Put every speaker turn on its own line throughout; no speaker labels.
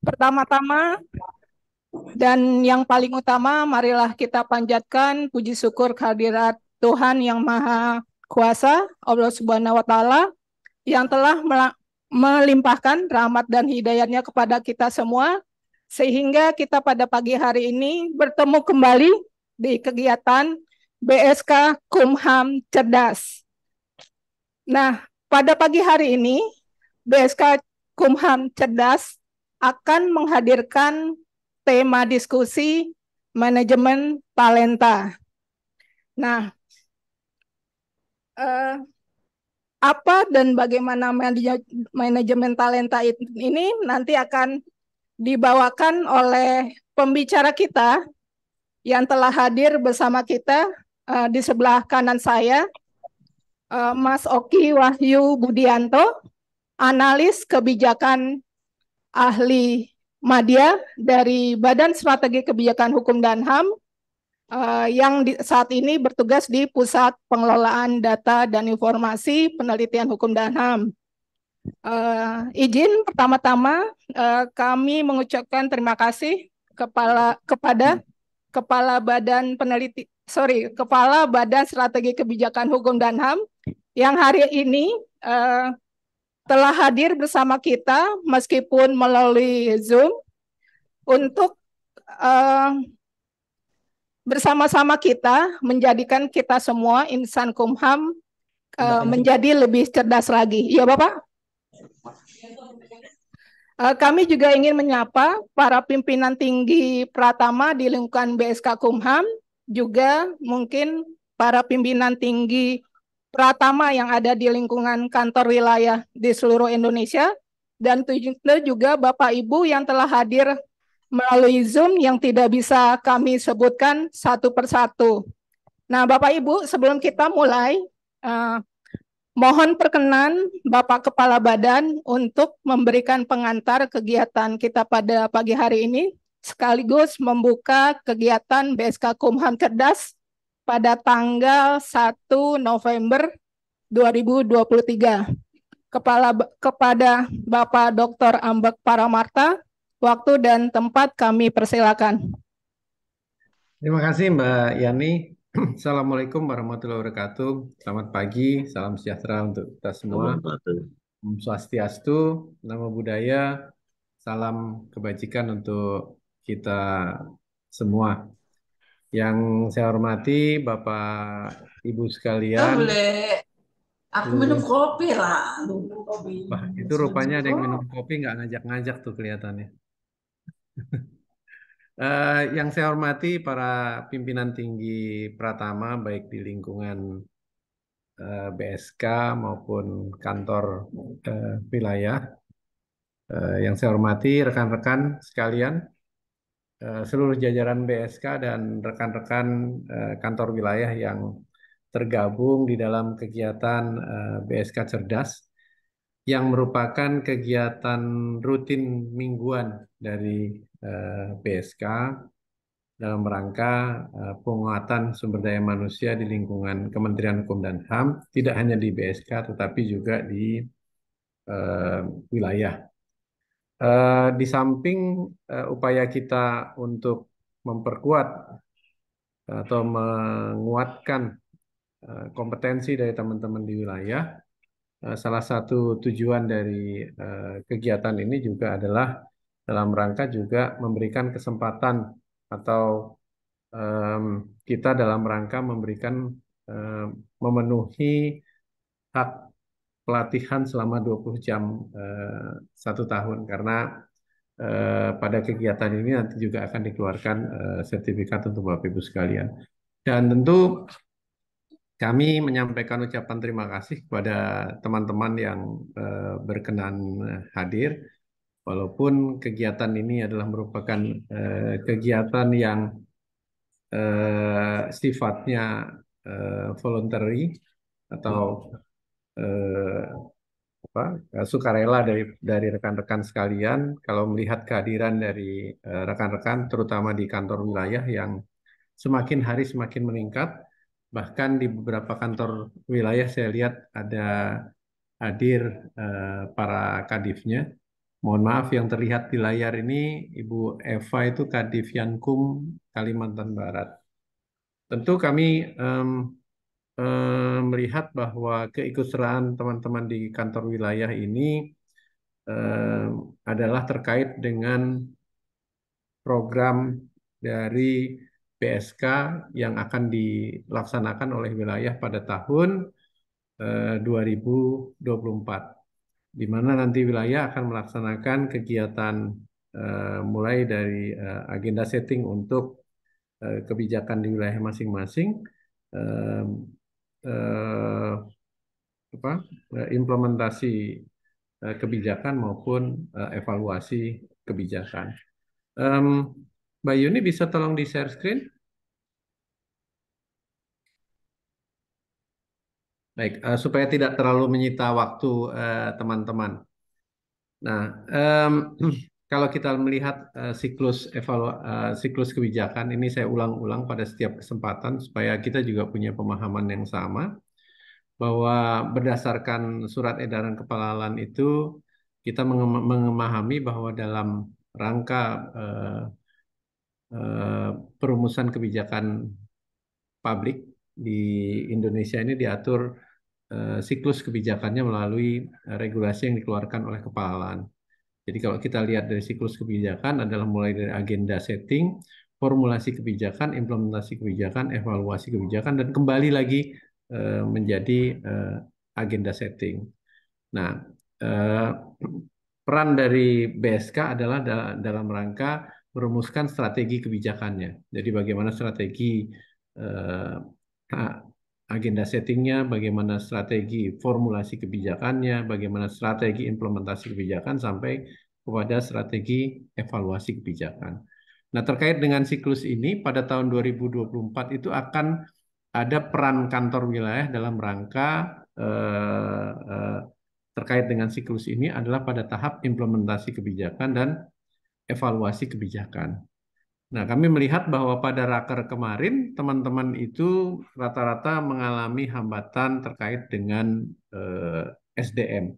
Pertama-tama dan yang paling utama, marilah kita panjatkan puji syukur kehadirat Tuhan yang Maha Kuasa, Allah Subhanahu wa Ta'ala, yang telah melimpahkan rahmat dan hidayatnya kepada kita semua, sehingga kita pada pagi hari ini bertemu kembali di kegiatan BSK Kumham Cerdas. Nah, pada pagi hari ini, BSK Kumham Cerdas akan menghadirkan tema diskusi manajemen talenta. Nah, eh, apa dan bagaimana manajemen talenta ini nanti akan dibawakan oleh pembicara kita yang telah hadir bersama kita di sebelah kanan saya, Mas Oki Wahyu Budianto, analis kebijakan ahli Madya dari Badan Strategi Kebijakan Hukum dan HAM yang saat ini bertugas di Pusat Pengelolaan Data dan Informasi Penelitian Hukum dan HAM. Izin pertama-tama kami mengucapkan terima kasih kepada Kepala Badan Strategi Kebijakan Hukum dan HAM yang hari ini telah hadir bersama kita meskipun melalui Zoom untuk bersama-sama kita menjadikan kita semua insan Kumham menjadi lebih cerdas lagi. Iya, Bapak? Kami juga ingin menyapa para pimpinan tinggi Pratama di lingkungan BSK Kumham, juga mungkin para pimpinan tinggi Pratama yang ada di lingkungan kantor wilayah di seluruh Indonesia, dan juga Bapak Ibu yang telah hadir melalui Zoom yang tidak bisa kami sebutkan satu persatu. Nah, Bapak Ibu, sebelum kita mulai, mohon perkenan Bapak Kepala Badan untuk memberikan pengantar kegiatan kita pada pagi hari ini, sekaligus membuka kegiatan BSK Kumham Cerdas pada tanggal 1 November 2023. Kepada Bapak Dr. Ambek Paramarta, waktu dan tempat kami persilakan.
Terima kasih Mbak Yani. Assalamualaikum warahmatullahi wabarakatuh. Selamat pagi, salam sejahtera untuk kita semua. Om Swastiastu, Namo Buddhaya, salam kebajikan untuk kita semua. Yang saya hormati Bapak Ibu sekalian.
Boleh aku minum kopi lah.
Wah, itu rupanya ada yang minum kopi nggak ngajak-ngajak tuh kelihatannya. Yang saya hormati para pimpinan tinggi Pratama baik di lingkungan BSK maupun kantor wilayah. Yang saya hormati rekan-rekan sekalian, seluruh jajaran BSK dan rekan-rekan kantor wilayah yang tergabung di dalam kegiatan BSK Cerdas yang merupakan kegiatan rutin mingguan dari BSK dalam rangka penguatan sumber daya manusia di lingkungan Kementerian Hukum dan HAM, tidak hanya di BSK tetapi juga di wilayah. Di samping upaya kita untuk memperkuat atau menguatkan kompetensi dari teman-teman di wilayah, salah satu tujuan dari kegiatan ini juga adalah dalam rangka juga memberikan kesempatan atau kita dalam rangka memberikan memenuhi hak pelatihan selama 20 jam 1 tahun karena pada kegiatan ini nanti juga akan dikeluarkan sertifikat untuk Bapak Ibu sekalian. Dan tentu kami menyampaikan ucapan terima kasih kepada teman-teman yang berkenan hadir, walaupun kegiatan ini adalah merupakan kegiatan yang sifatnya voluntary atau sukarela dari rekan-rekan sekalian. Kalau melihat kehadiran dari rekan-rekan, terutama di kantor wilayah yang semakin hari semakin meningkat, bahkan di beberapa kantor wilayah saya lihat ada hadir para kadifnya Mohon maaf yang terlihat di layar ini Ibu Eva itu Kadif Yankum Kalimantan Barat. Tentu kami melihat bahwa keikutsertaan teman-teman di kantor wilayah ini adalah terkait dengan program dari BSK yang akan dilaksanakan oleh wilayah pada tahun 2024, di mana nanti wilayah akan melaksanakan kegiatan mulai dari agenda setting untuk kebijakan di wilayah masing-masing, eh, eh, implementasi kebijakan maupun evaluasi kebijakan. Mbak Yuni bisa tolong di share screen? Baik, supaya tidak terlalu menyita waktu teman-teman. Nah, kalau kita melihat siklus kebijakan ini saya ulang-ulang pada setiap kesempatan supaya kita juga punya pemahaman yang sama bahwa berdasarkan surat edaran Kepala itu kita memahami bahwa dalam rangka perumusan kebijakan publik di Indonesia ini diatur siklus kebijakannya melalui regulasi yang dikeluarkan oleh Kepalaan. Jadi kalau kita lihat dari siklus kebijakan adalah mulai dari agenda setting, formulasi kebijakan, implementasi kebijakan, evaluasi kebijakan, dan kembali lagi menjadi agenda setting. Nah, peran dari BSK adalah dalam rangka merumuskan strategi kebijakannya. Jadi bagaimana strategi agenda settingnya, bagaimana strategi formulasi kebijakannya, bagaimana strategi implementasi kebijakan, sampai kepada strategi evaluasi kebijakan. Nah, terkait dengan siklus ini, pada tahun 2024 itu akan ada peran kantor wilayah dalam rangka terkait dengan siklus ini adalah pada tahap implementasi kebijakan dan evaluasi kebijakan. Nah, kami melihat bahwa pada raker kemarin, teman-teman itu rata-rata mengalami hambatan terkait dengan SDM,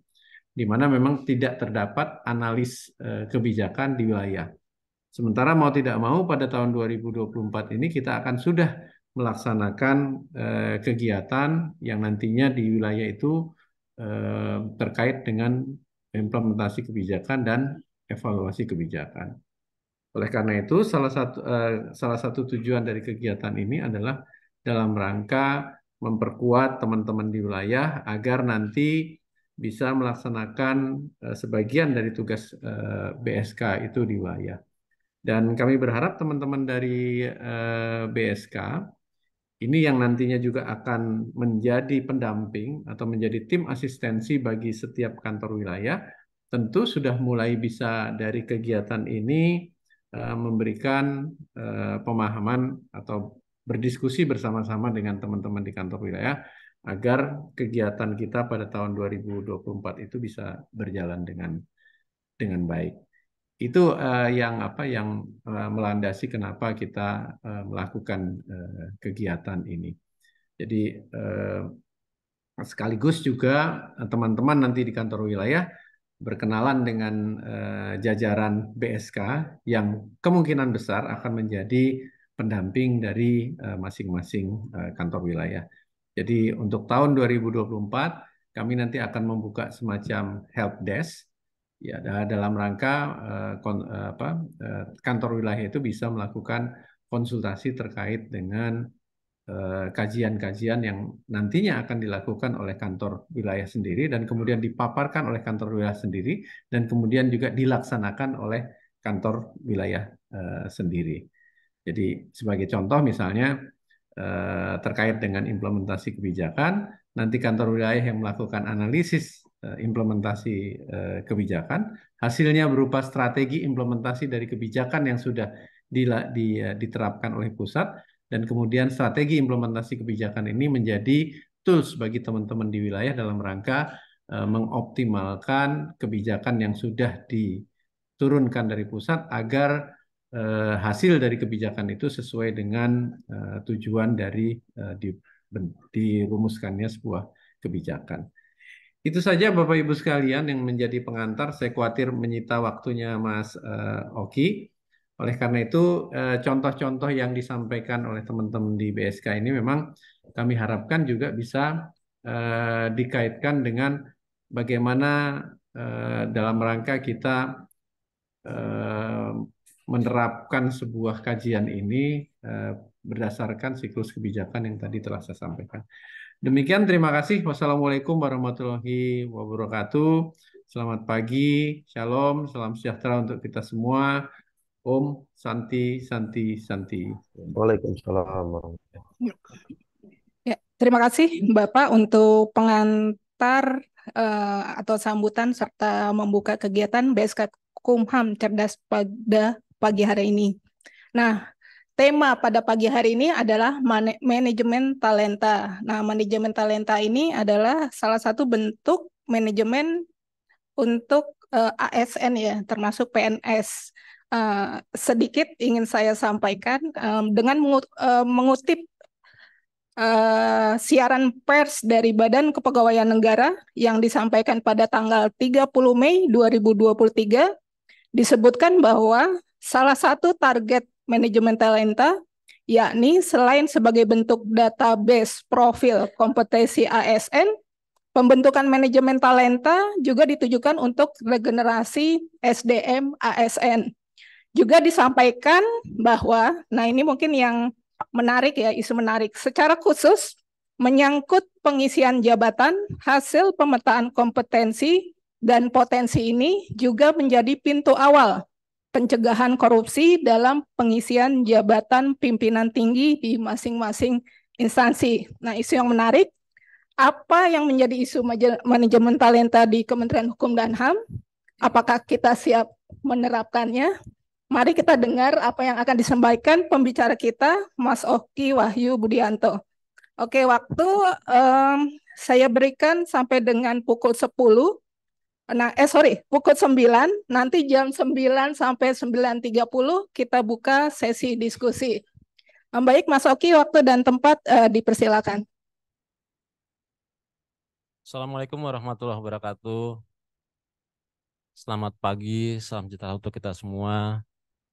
di mana memang tidak terdapat analis kebijakan di wilayah. Sementara mau tidak mau pada tahun 2024 ini kita akan sudah melaksanakan kegiatan yang nantinya di wilayah itu terkait dengan implementasi kebijakan dan evaluasi kebijakan. Oleh karena itu, salah satu tujuan dari kegiatan ini adalah dalam rangka memperkuat teman-teman di wilayah agar nanti bisa melaksanakan sebagian dari tugas BSK itu di wilayah. Dan kami berharap teman-teman dari BSK ini yang nantinya juga akan menjadi pendamping atau menjadi tim asistensi bagi setiap kantor wilayah, tentu sudah mulai bisa dari kegiatan ini memberikan pemahaman atau berdiskusi bersama-sama dengan teman-teman di kantor wilayah agar kegiatan kita pada tahun 2024 itu bisa berjalan dengan baik. Itu yang melandasi kenapa kita melakukan kegiatan ini. Jadi sekaligus juga teman-teman nanti di kantor wilayah berkenalan dengan jajaran BSK yang kemungkinan besar akan menjadi pendamping dari masing-masing kantor wilayah. Jadi untuk tahun 2024 kami nanti akan membuka semacam help desk ya dalam rangka kantor wilayah itu bisa melakukan konsultasi terkait dengan kajian-kajian yang nantinya akan dilakukan oleh kantor wilayah sendiri dan kemudian dipaparkan oleh kantor wilayah sendiri dan kemudian juga dilaksanakan oleh kantor wilayah sendiri. Jadi sebagai contoh misalnya terkait dengan implementasi kebijakan, nanti kantor wilayah yang melakukan analisis implementasi kebijakan, hasilnya berupa strategi implementasi dari kebijakan yang sudah diterapkan oleh pusat, dan kemudian strategi implementasi kebijakan ini menjadi tools bagi teman-teman di wilayah dalam rangka mengoptimalkan kebijakan yang sudah diturunkan dari pusat agar hasil dari kebijakan itu sesuai dengan tujuan dari dirumuskannya sebuah kebijakan. Itu saja Bapak Ibu sekalian yang menjadi pengantar. Saya khawatir menyita waktunya Mas Oki. Oleh karena itu, contoh-contoh yang disampaikan oleh teman-teman di BSK ini memang kami harapkan juga bisa dikaitkan dengan bagaimana dalam rangka kita eh, menerapkan sebuah kajian ini berdasarkan siklus kebijakan yang tadi telah saya sampaikan. Demikian, terima kasih. Wassalamualaikum warahmatullahi wabarakatuh. Selamat pagi, shalom, salam sejahtera untuk kita semua. Om Santi Santi Santi.
Waalaikumsalam warahmatullahi
Ya, terima kasih Bapak untuk pengantar atau sambutan serta membuka kegiatan BSK Kumham Cerdas pada pagi hari ini. Nah, tema pada pagi hari ini adalah manajemen talenta. Nah, manajemen talenta ini adalah salah satu bentuk manajemen untuk ASN ya, termasuk PNS. Sedikit ingin saya sampaikan dengan mengutip siaran pers dari Badan Kepegawaian Negara yang disampaikan pada tanggal 30 Mei 2023 disebutkan bahwa salah satu target manajemen talenta yakni selain sebagai bentuk database profil kompetensi ASN, pembentukan manajemen talenta juga ditujukan untuk regenerasi SDM ASN. Juga disampaikan bahwa, nah ini mungkin yang menarik ya, isu menarik. Secara khusus menyangkut pengisian jabatan, hasil pemetaan kompetensi dan potensi ini juga menjadi pintu awal pencegahan korupsi dalam pengisian jabatan pimpinan tinggi di masing-masing instansi. Nah, isu yang menarik, apa yang menjadi isu manajemen talenta di Kementerian Hukum dan HAM? Apakah kita siap menerapkannya? Mari kita dengar apa yang akan disampaikan pembicara kita, Mas Oki Wahyu Budianto. Oke, waktu saya berikan sampai dengan pukul 10. Nah, pukul 9. Nanti jam 9 sampai 9.30 kita buka sesi diskusi. Baik, Mas Oki, waktu dan tempat dipersilakan.
Assalamualaikum warahmatullahi wabarakatuh. Selamat pagi, salam sejahtera untuk kita semua.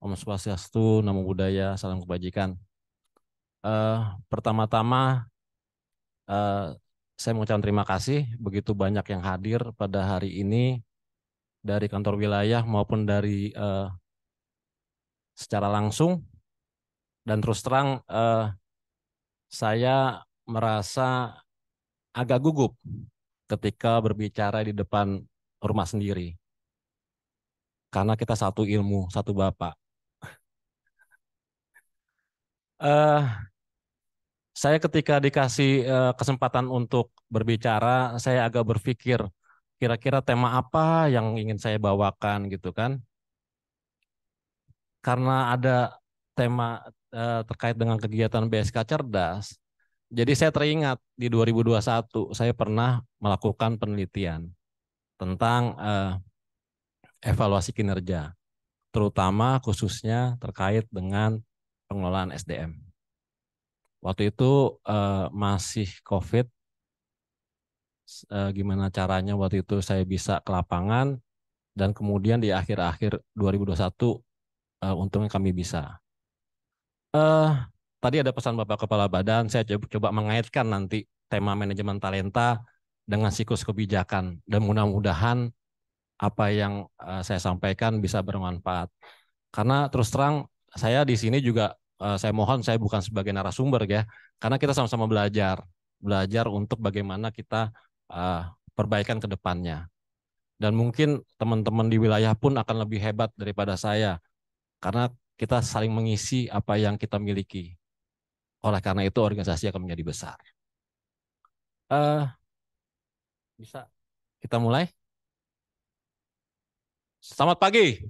Om Swastiastu, Namo Buddhaya, salam kebajikan. Pertama-tama, saya mengucapkan terima kasih begitu banyak yang hadir pada hari ini dari kantor wilayah maupun dari secara langsung. Dan terus terang, saya merasa agak gugup ketika berbicara di depan rumah sendiri. Karena kita satu ilmu, satu bapak. Saya ketika dikasih kesempatan untuk berbicara, saya agak berpikir kira-kira tema apa yang ingin saya bawakan gitu kan. Karena ada tema terkait dengan kegiatan BSK Cerdas, jadi saya teringat di 2021 saya pernah melakukan penelitian tentang evaluasi kinerja, terutama khususnya terkait dengan pengelolaan SDM. Waktu itu masih COVID, gimana caranya waktu itu saya bisa ke lapangan, dan kemudian di akhir-akhir 2021 untungnya kami bisa. Tadi ada pesan Bapak Kepala Badan, saya coba mengaitkan nanti tema manajemen talenta dengan siklus kebijakan, dan mudah-mudahan apa yang saya sampaikan bisa bermanfaat. Karena terus terang saya di sini juga saya mohon saya bukan sebagai narasumber ya, karena kita sama-sama belajar untuk bagaimana kita perbaikan ke depannya. Dan mungkin teman-teman di wilayah pun akan lebih hebat daripada saya, karena kita saling mengisi apa yang kita miliki. Oleh karena itu organisasi akan menjadi besar. Bisa kita mulai? Selamat pagi.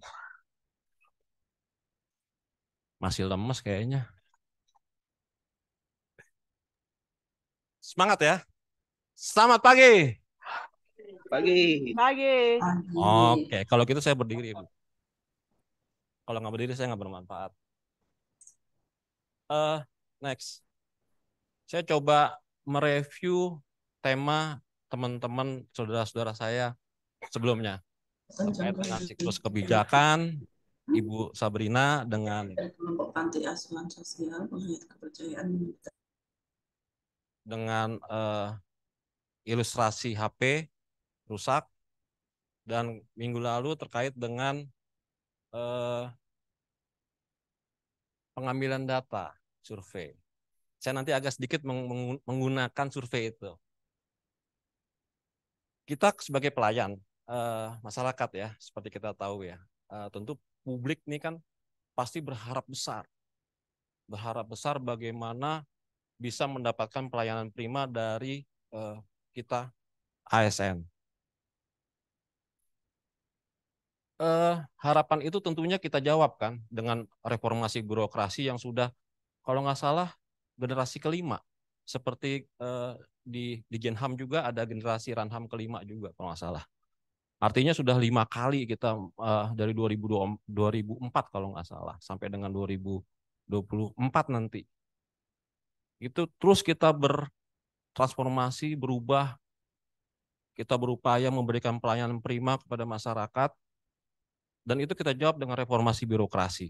Masih lemes kayaknya. Semangat ya. Selamat pagi.
Pagi.
Pagi.
Oke, kalau gitu saya berdiri, Bu. Kalau nggak berdiri saya nggak bermanfaat. Next. Saya coba mereview tema teman-teman, saudara-saudara saya sebelumnya terkait
Kencang
dengan
kali.
siklus kebijakan, Ibu Sabrina dengan
Dari kelompok panti asuhan sosial mengenai kepercayaan
dengan ilustrasi HP rusak, dan minggu lalu terkait dengan pengambilan data survei. Saya nanti agak sedikit menggunakan survei itu. Kita sebagai pelayan masyarakat ya, seperti kita tahu ya, tentu publik ini kan pasti berharap besar bagaimana bisa mendapatkan pelayanan prima dari kita ASN. Harapan itu tentunya kita jawab kan dengan reformasi birokrasi yang sudah, kalau nggak salah, generasi kelima. Seperti di Genham juga ada generasi Ranham kelima juga kalau nggak salah. Artinya sudah 5 kali kita dari 2004 kalau nggak salah sampai dengan 2024 nanti. Itu terus kita bertransformasi, berubah, kita berupaya memberikan pelayanan prima kepada masyarakat, dan itu kita jawab dengan reformasi birokrasi.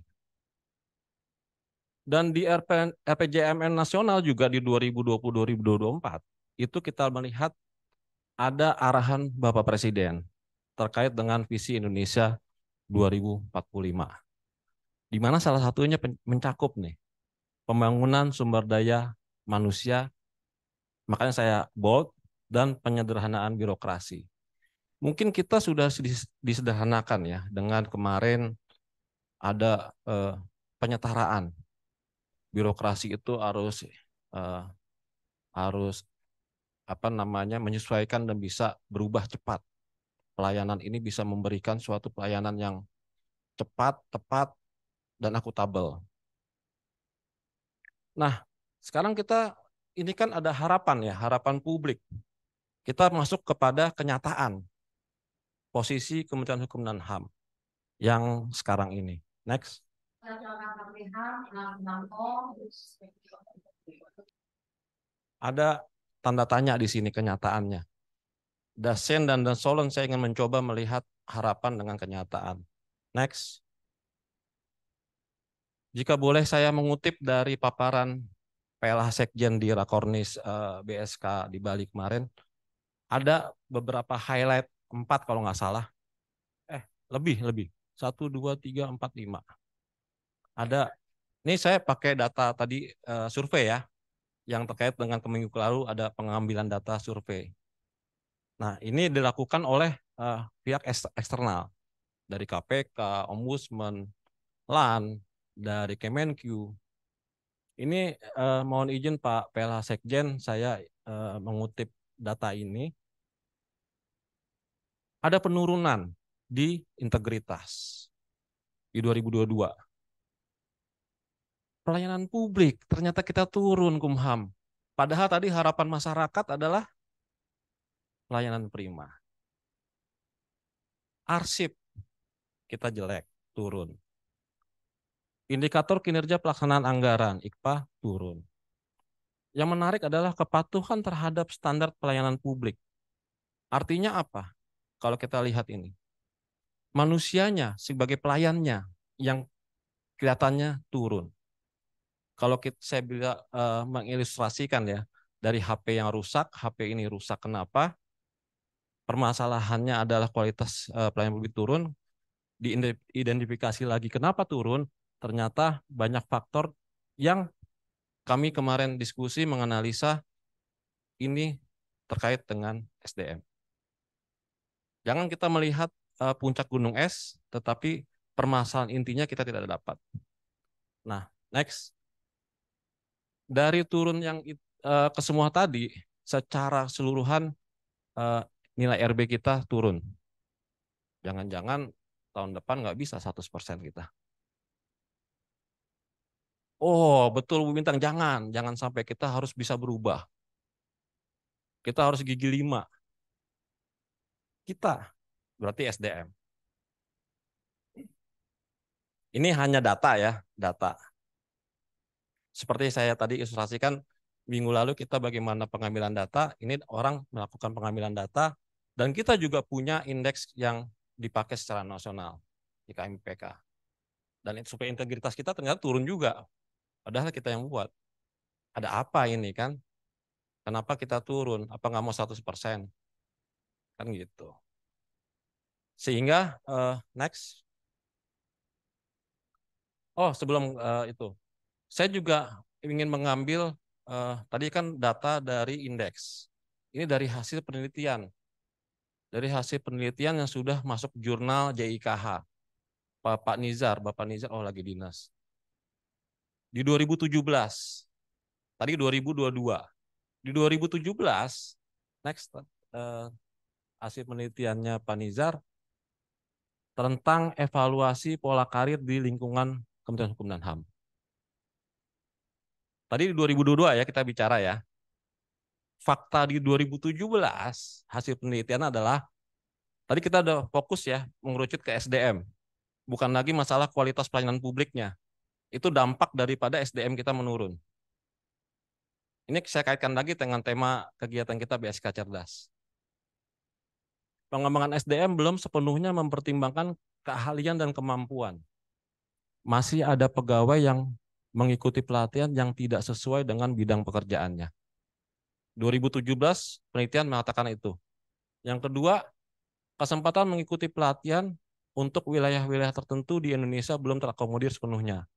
Dan di RPJMN nasional juga di 2020-2024 itu kita melihat ada arahan Bapak Presiden terkait dengan visi Indonesia 2045. Di mana salah satunya mencakup nih pembangunan sumber daya manusia, makanya saya bold, dan penyederhanaan birokrasi. Mungkin kita sudah disederhanakan ya dengan kemarin ada penyetaraan. Birokrasi itu harus menyesuaikan dan bisa berubah cepat. Pelayanan ini bisa memberikan suatu pelayanan yang cepat, tepat, dan akuntabel. Nah, sekarang ini kan ada harapan ya, harapan publik. Kita masuk kepada kenyataan posisi Kementerian Hukum dan HAM yang sekarang ini. Next. Ada tanda tanya di sini kenyataannya. Dasen dan Solon saya ingin mencoba melihat harapan dengan kenyataan. Next. Jika boleh saya mengutip dari paparan PLH Sekjen di Rakornis BSK di Bali kemarin, ada beberapa highlight 4 kalau nggak salah. Lebih. 1, 2, 3, 4, 5. Ada, ini saya pakai data tadi survei ya, yang terkait dengan minggu lalu ada pengambilan data survei. Nah, ini dilakukan oleh pihak eksternal dari KPK, Ombudsman, LAN, dari Kemenq. Ini mohon izin Pak PLH Sekjen, saya mengutip data ini. Ada penurunan di integritas di 2022. Pelayanan publik, ternyata kita turun Kumham. Padahal tadi harapan masyarakat adalah pelayanan prima. Arsip, kita jelek, turun. Indikator kinerja pelaksanaan anggaran, IKPA, turun. Yang menarik adalah kepatuhan terhadap standar pelayanan publik. Artinya apa? Kalau kita lihat ini. Manusianya sebagai pelayannya yang kelihatannya turun. Kalau saya bisa mengilustrasikan ya, dari HP yang rusak, HP ini rusak kenapa? Permasalahannya adalah kualitas pelayanan publik turun, diidentifikasi lagi kenapa turun, ternyata banyak faktor yang kami kemarin diskusi menganalisa ini terkait dengan SDM. Jangan kita melihat puncak gunung es, tetapi permasalahan intinya kita tidak dapat. Nah, next. Dari turun yang ke semua tadi, secara keseluruhan nilai RB kita turun. Jangan-jangan tahun depan nggak bisa 100% kita. Oh, betul Bu Bintang, jangan sampai kita harus bisa berubah. Kita harus gigi 5. Kita berarti SDM. Ini hanya data ya, data. Seperti saya tadi ilustrasikan, Minggu lalu kita bagaimana pengambilan data, ini orang melakukan pengambilan data, dan kita juga punya indeks yang dipakai secara nasional, IKMPK. Dan supaya integritas kita ternyata turun juga, padahal kita yang buat. Ada apa ini kan? Kenapa kita turun? Apa nggak mau 100%? Kan gitu. Sehingga, next. Oh, sebelum itu, saya juga ingin mengambil, tadi kan data dari indeks. Ini dari hasil penelitian. Dari hasil penelitian yang sudah masuk jurnal JIKH. Bapak Nizar, oh lagi dinas. Di 2017, tadi 2022. Di 2017, next, hasil penelitiannya Pak Nizar tentang evaluasi pola karir di lingkungan Kementerian Hukum dan HAM. Tadi di 2022 ya kita bicara ya. Fakta di 2017 hasil penelitian adalah, tadi kita udah fokus ya mengerucut ke SDM. Bukan lagi masalah kualitas pelayanan publiknya. Itu dampak daripada SDM kita menurun. Ini saya kaitkan lagi dengan tema kegiatan kita BSK Cerdas. Pengembangan SDM belum sepenuhnya mempertimbangkan keahlian dan kemampuan. Masih ada pegawai yang mengikuti pelatihan yang tidak sesuai dengan bidang pekerjaannya. 2017 penelitian mengatakan itu. Yang kedua, kesempatan mengikuti pelatihan untuk wilayah-wilayah tertentu di Indonesia belum terakomodir sepenuhnya.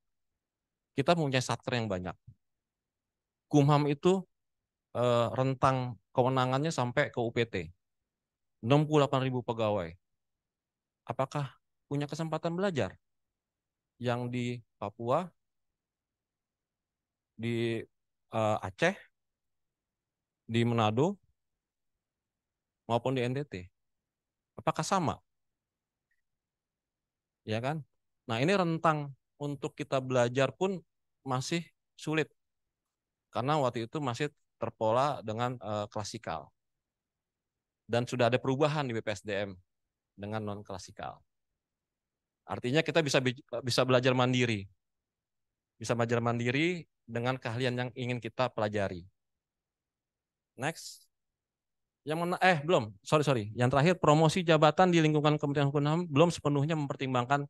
Kita punya satker yang banyak. Kumham itu rentang kewenangannya sampai ke UPT. 68.000 pegawai. Apakah punya kesempatan belajar? Yang di Papua, di Aceh, di Manado, maupun di NTT. Apakah sama? Ya kan? Nah, ini rentang untuk kita belajar pun masih sulit. Karena waktu itu masih terpola dengan klasikal. Dan sudah ada perubahan di BPSDM dengan non-klasikal. Artinya kita bisa belajar mandiri. Bisa belajar mandiri dengan keahlian yang ingin kita pelajari. Next. Yang mana? Belum. Sorry. Yang terakhir, promosi jabatan di lingkungan Kementerian Hukum dan HAM belum sepenuhnya mempertimbangkan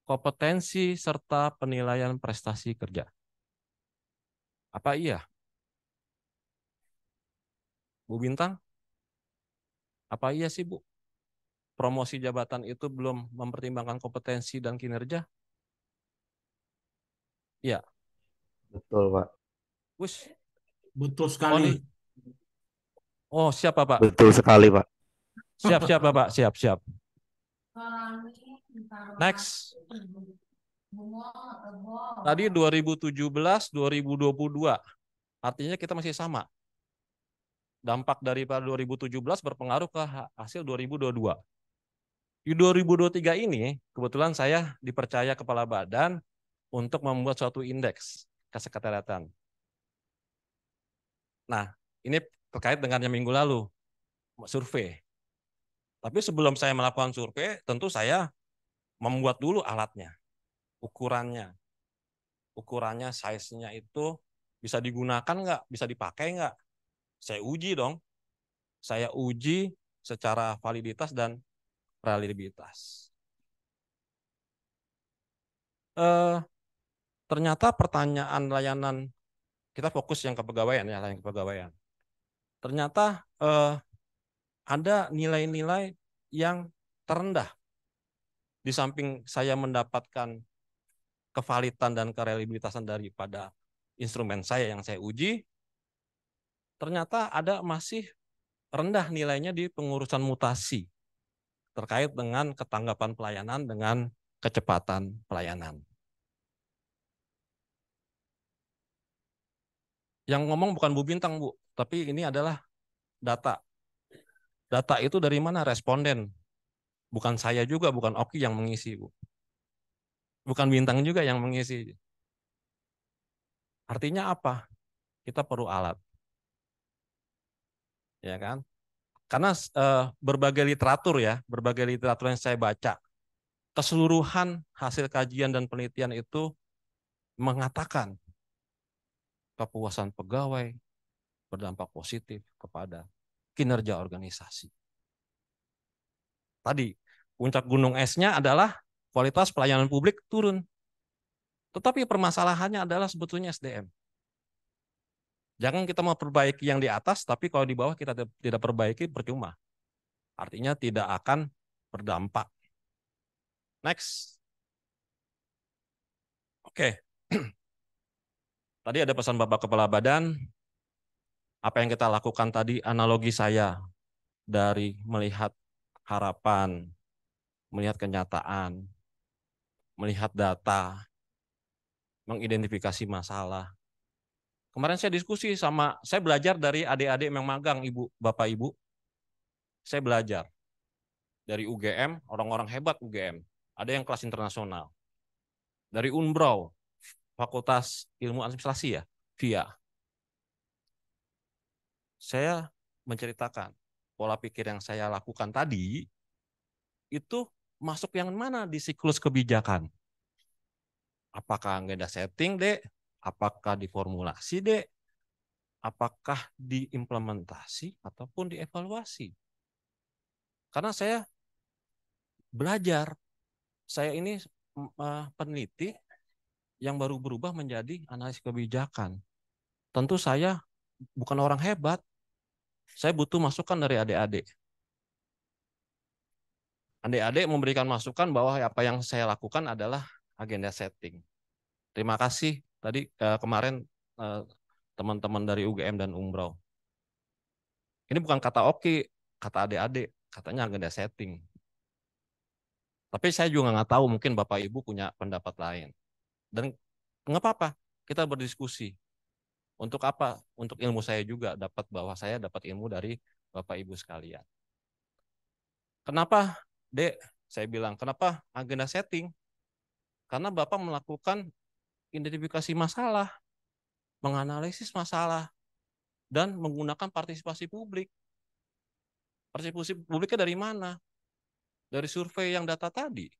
kompetensi serta penilaian prestasi kerja. Apa iya? Bu Bintang? Apa iya sih, Bu? Promosi jabatan itu belum mempertimbangkan kompetensi dan kinerja? Iya.
Betul, Pak.
Wis.
Betul sekali.
Oh, siapa, Pak?
Betul sekali, Pak.
Siap, Bapak. Siap. Next. Tadi 2017, 2022. Artinya kita masih sama. Dampak daripada 2017 berpengaruh ke hasil 2022. Di 2023 ini, kebetulan saya dipercaya Kepala Badan untuk membuat suatu indeks kesekretariatan. Nah, ini terkait dengan yang minggu lalu, survei. Tapi sebelum saya melakukan survei, tentu saya membuat dulu alatnya, ukurannya. Ukurannya, size-nya itu bisa digunakan nggak, bisa dipakai nggak. Saya uji dong. Saya uji secara validitas dan reliabilitas. Ternyata pertanyaan layanan, kita fokus yang kepegawaian ya, layanan kepegawaian. Ternyata ada nilai-nilai yang terendah. Di samping saya mendapatkan kevalitan dan kereliabilitasan daripada instrumen saya yang saya uji, ternyata ada masih rendah nilainya di pengurusan mutasi terkait dengan ketanggapan pelayanan dengan kecepatan pelayanan. Yang ngomong bukan Bu Bintang, Bu, tapi ini adalah data. Data itu dari mana? Responden. Bukan saya juga, bukan Oki yang mengisi, Bu. Bukan Bintang juga yang mengisi. Artinya apa? Kita perlu alat. Ya kan? Karena berbagai literatur yang saya baca, keseluruhan hasil kajian dan penelitian itu mengatakan kepuasan pegawai, berdampak positif kepada kinerja organisasi. Tadi, puncak gunung esnya adalah kualitas pelayanan publik turun. Tetapi permasalahannya adalah sebetulnya SDM. Jangan kita mau perbaiki yang di atas, tapi kalau di bawah kita tidak perbaiki, percuma. Artinya tidak akan berdampak. Next. Oke. Tadi ada pesan Bapak Kepala Badan. Apa yang kita lakukan tadi, analogi saya dari melihat harapan, melihat kenyataan, melihat data, mengidentifikasi masalah. Kemarin saya diskusi saya belajar dari adik-adik yang magang, Ibu, Bapak Ibu. Saya belajar dari UGM, orang-orang hebat UGM. Ada yang kelas internasional. Dari Unbrau, Fakultas Ilmu Administrasi ya, VIA. Saya menceritakan pola pikir yang saya lakukan tadi, itu masuk yang mana di siklus kebijakan? Apakah agenda setting, Dek? Apakah diformulasi, Dek? Apakah diimplementasi ataupun dievaluasi? Karena saya belajar, saya ini peneliti yang baru berubah menjadi analis kebijakan. Tentu saya bukan orang hebat, saya butuh masukan dari adik-adik. Adik-adik memberikan masukan bahwa apa yang saya lakukan adalah agenda setting. Terima kasih tadi kemarin teman-teman dari UGM dan Unbrau. Ini bukan kata oke, kata adik-adik, katanya agenda setting. Tapi saya juga nggak tahu, mungkin Bapak Ibu punya pendapat lain. Dan nggak apa-apa, kita berdiskusi. Untuk apa? Untuk ilmu saya juga bahwa saya dapat ilmu dari Bapak Ibu sekalian. Kenapa, Dek? Saya bilang, kenapa agenda setting? Karena Bapak melakukan identifikasi masalah, menganalisis masalah, dan menggunakan partisipasi publik. Partisipasi publiknya dari mana? Dari survei yang data tadi.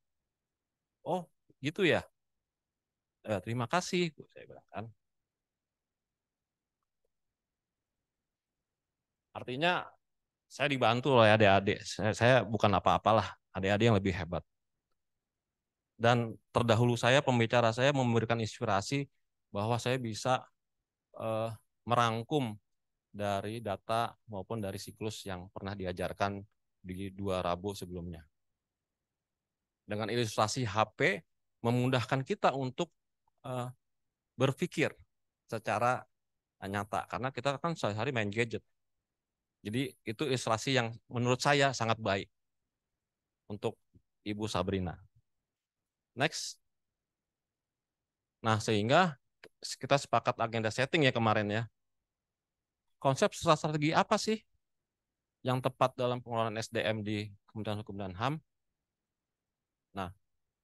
Oh, gitu ya. Terima kasih, saya bilang kan. Artinya saya dibantu oleh adik-adik. Saya bukan apa-apalah, adik-adik yang lebih hebat. Dan terdahulu pembicara saya memberikan inspirasi bahwa saya bisa merangkum dari data maupun dari siklus yang pernah diajarkan di 2 Rabu sebelumnya. Dengan ilustrasi HP memudahkan kita untuk berpikir secara nyata, karena kita kan sehari-hari main gadget. Jadi itu ilustrasi yang menurut saya sangat baik untuk Ibu Sabrina. Next. Nah, sehingga kita sepakat agenda setting ya kemarin ya. Konsep strategi apa sih yang tepat dalam pengelolaan SDM di Kementerian Hukum dan HAM? Nah,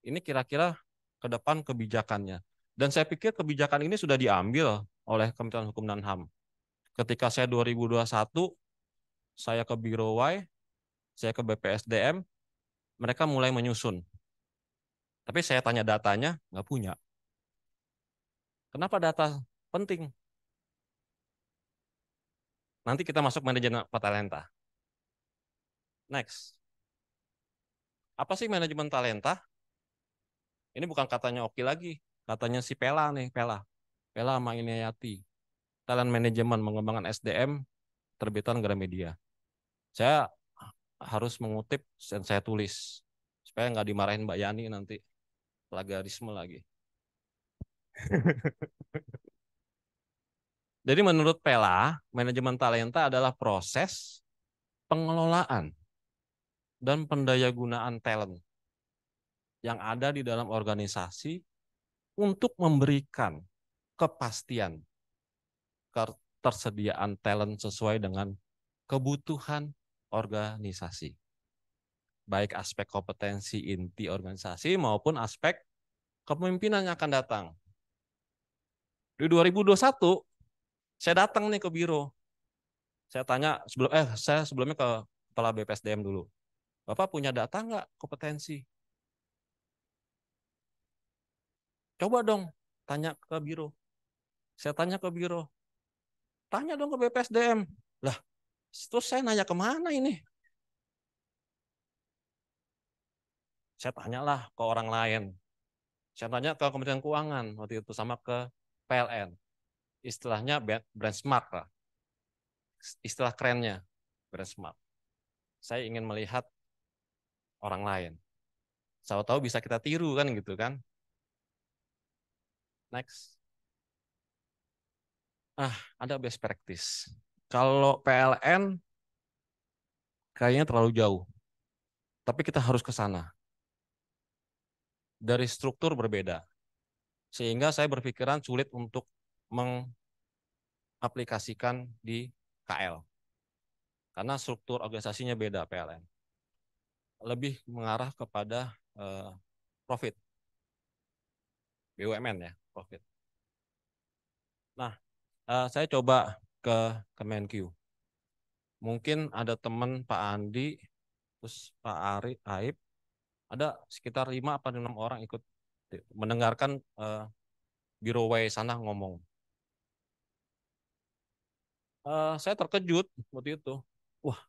ini kira-kira ke depan kebijakannya. Dan saya pikir kebijakan ini sudah diambil oleh Kementerian Hukum dan HAM. Ketika saya 2021, saya ke Biro Y, saya ke BPSDM, mereka mulai menyusun. Tapi saya tanya datanya, nggak punya. Kenapa data penting? Nanti kita masuk manajemen talenta. Next. Apa sih manajemen talenta? Ini bukan katanya Oki lagi, katanya si Pela nih, Pela sama Inayati. Talent Management Mengembangkan SDM, terbitan Gramedia. Saya harus mengutip dan saya tulis supaya nggak dimarahin Mbak Yani nanti plagiarisme lagi. Jadi menurut Pela, manajemen talenta adalah proses pengelolaan dan pendayagunaan talent yang ada di dalam organisasi untuk memberikan kepastian ketersediaan talent sesuai dengan kebutuhan organisasi. Baik aspek kompetensi inti organisasi maupun aspek kepemimpinan yang akan datang. Di 2021, saya datang nih ke biro. Saya tanya, saya sebelumnya ke Kepala BPSDM dulu. Bapak punya data nggak kompetensi? Coba dong tanya ke biro. Saya tanya ke biro. Tanya dong ke BPSDM. Lah, terus saya nanya kemana ini? Saya tanyalah ke orang lain. Saya tanya ke Kementerian Keuangan waktu itu sama ke PLN. Istilahnya benchmark lah. Istilah kerennya benchmark. Saya ingin melihat orang lain. Saya tahu bisa kita tiru kan gitu kan. Next. Ada best practice. Kalau PLN kayaknya terlalu jauh. Tapi kita harus ke sana. Dari struktur berbeda. Sehingga saya berpikiran sulit untuk mengaplikasikan di KL. Karena struktur organisasinya beda PLN. Lebih mengarah kepada profit. BUMN ya, profit. Nah, saya coba ke Kemenkyu. Mungkin ada teman Pak Andi, terus Pak Aib, ada sekitar 5 atau 6 orang ikut mendengarkan Biro W sana ngomong. Saya terkejut waktu itu. Wah,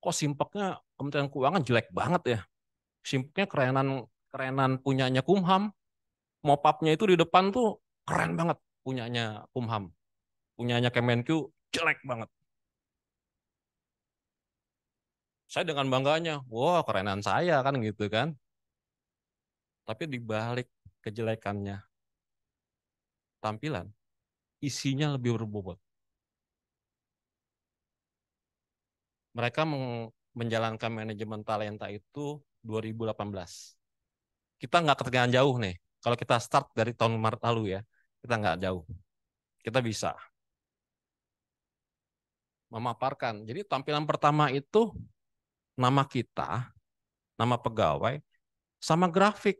kok simpeknya Kementerian Keuangan jelek banget ya. Simpeknya kerenan punyanya Kumham. Mopapnya itu di depan tuh keren banget punyanya Kumham. Punyanya Kemenkyu jelek banget. Saya dengan bangganya, wah kerenan saya kan gitu kan. Tapi di balik kejelekannya, tampilan, isinya lebih berbobot. Mereka menjalankan manajemen talenta itu 2018. Kita nggak ketinggalan jauh nih. Kalau kita start dari tahun Maret lalu ya, kita nggak jauh. Kita bisa memaparkan. Jadi tampilan pertama itu nama kita, nama pegawai, sama grafik.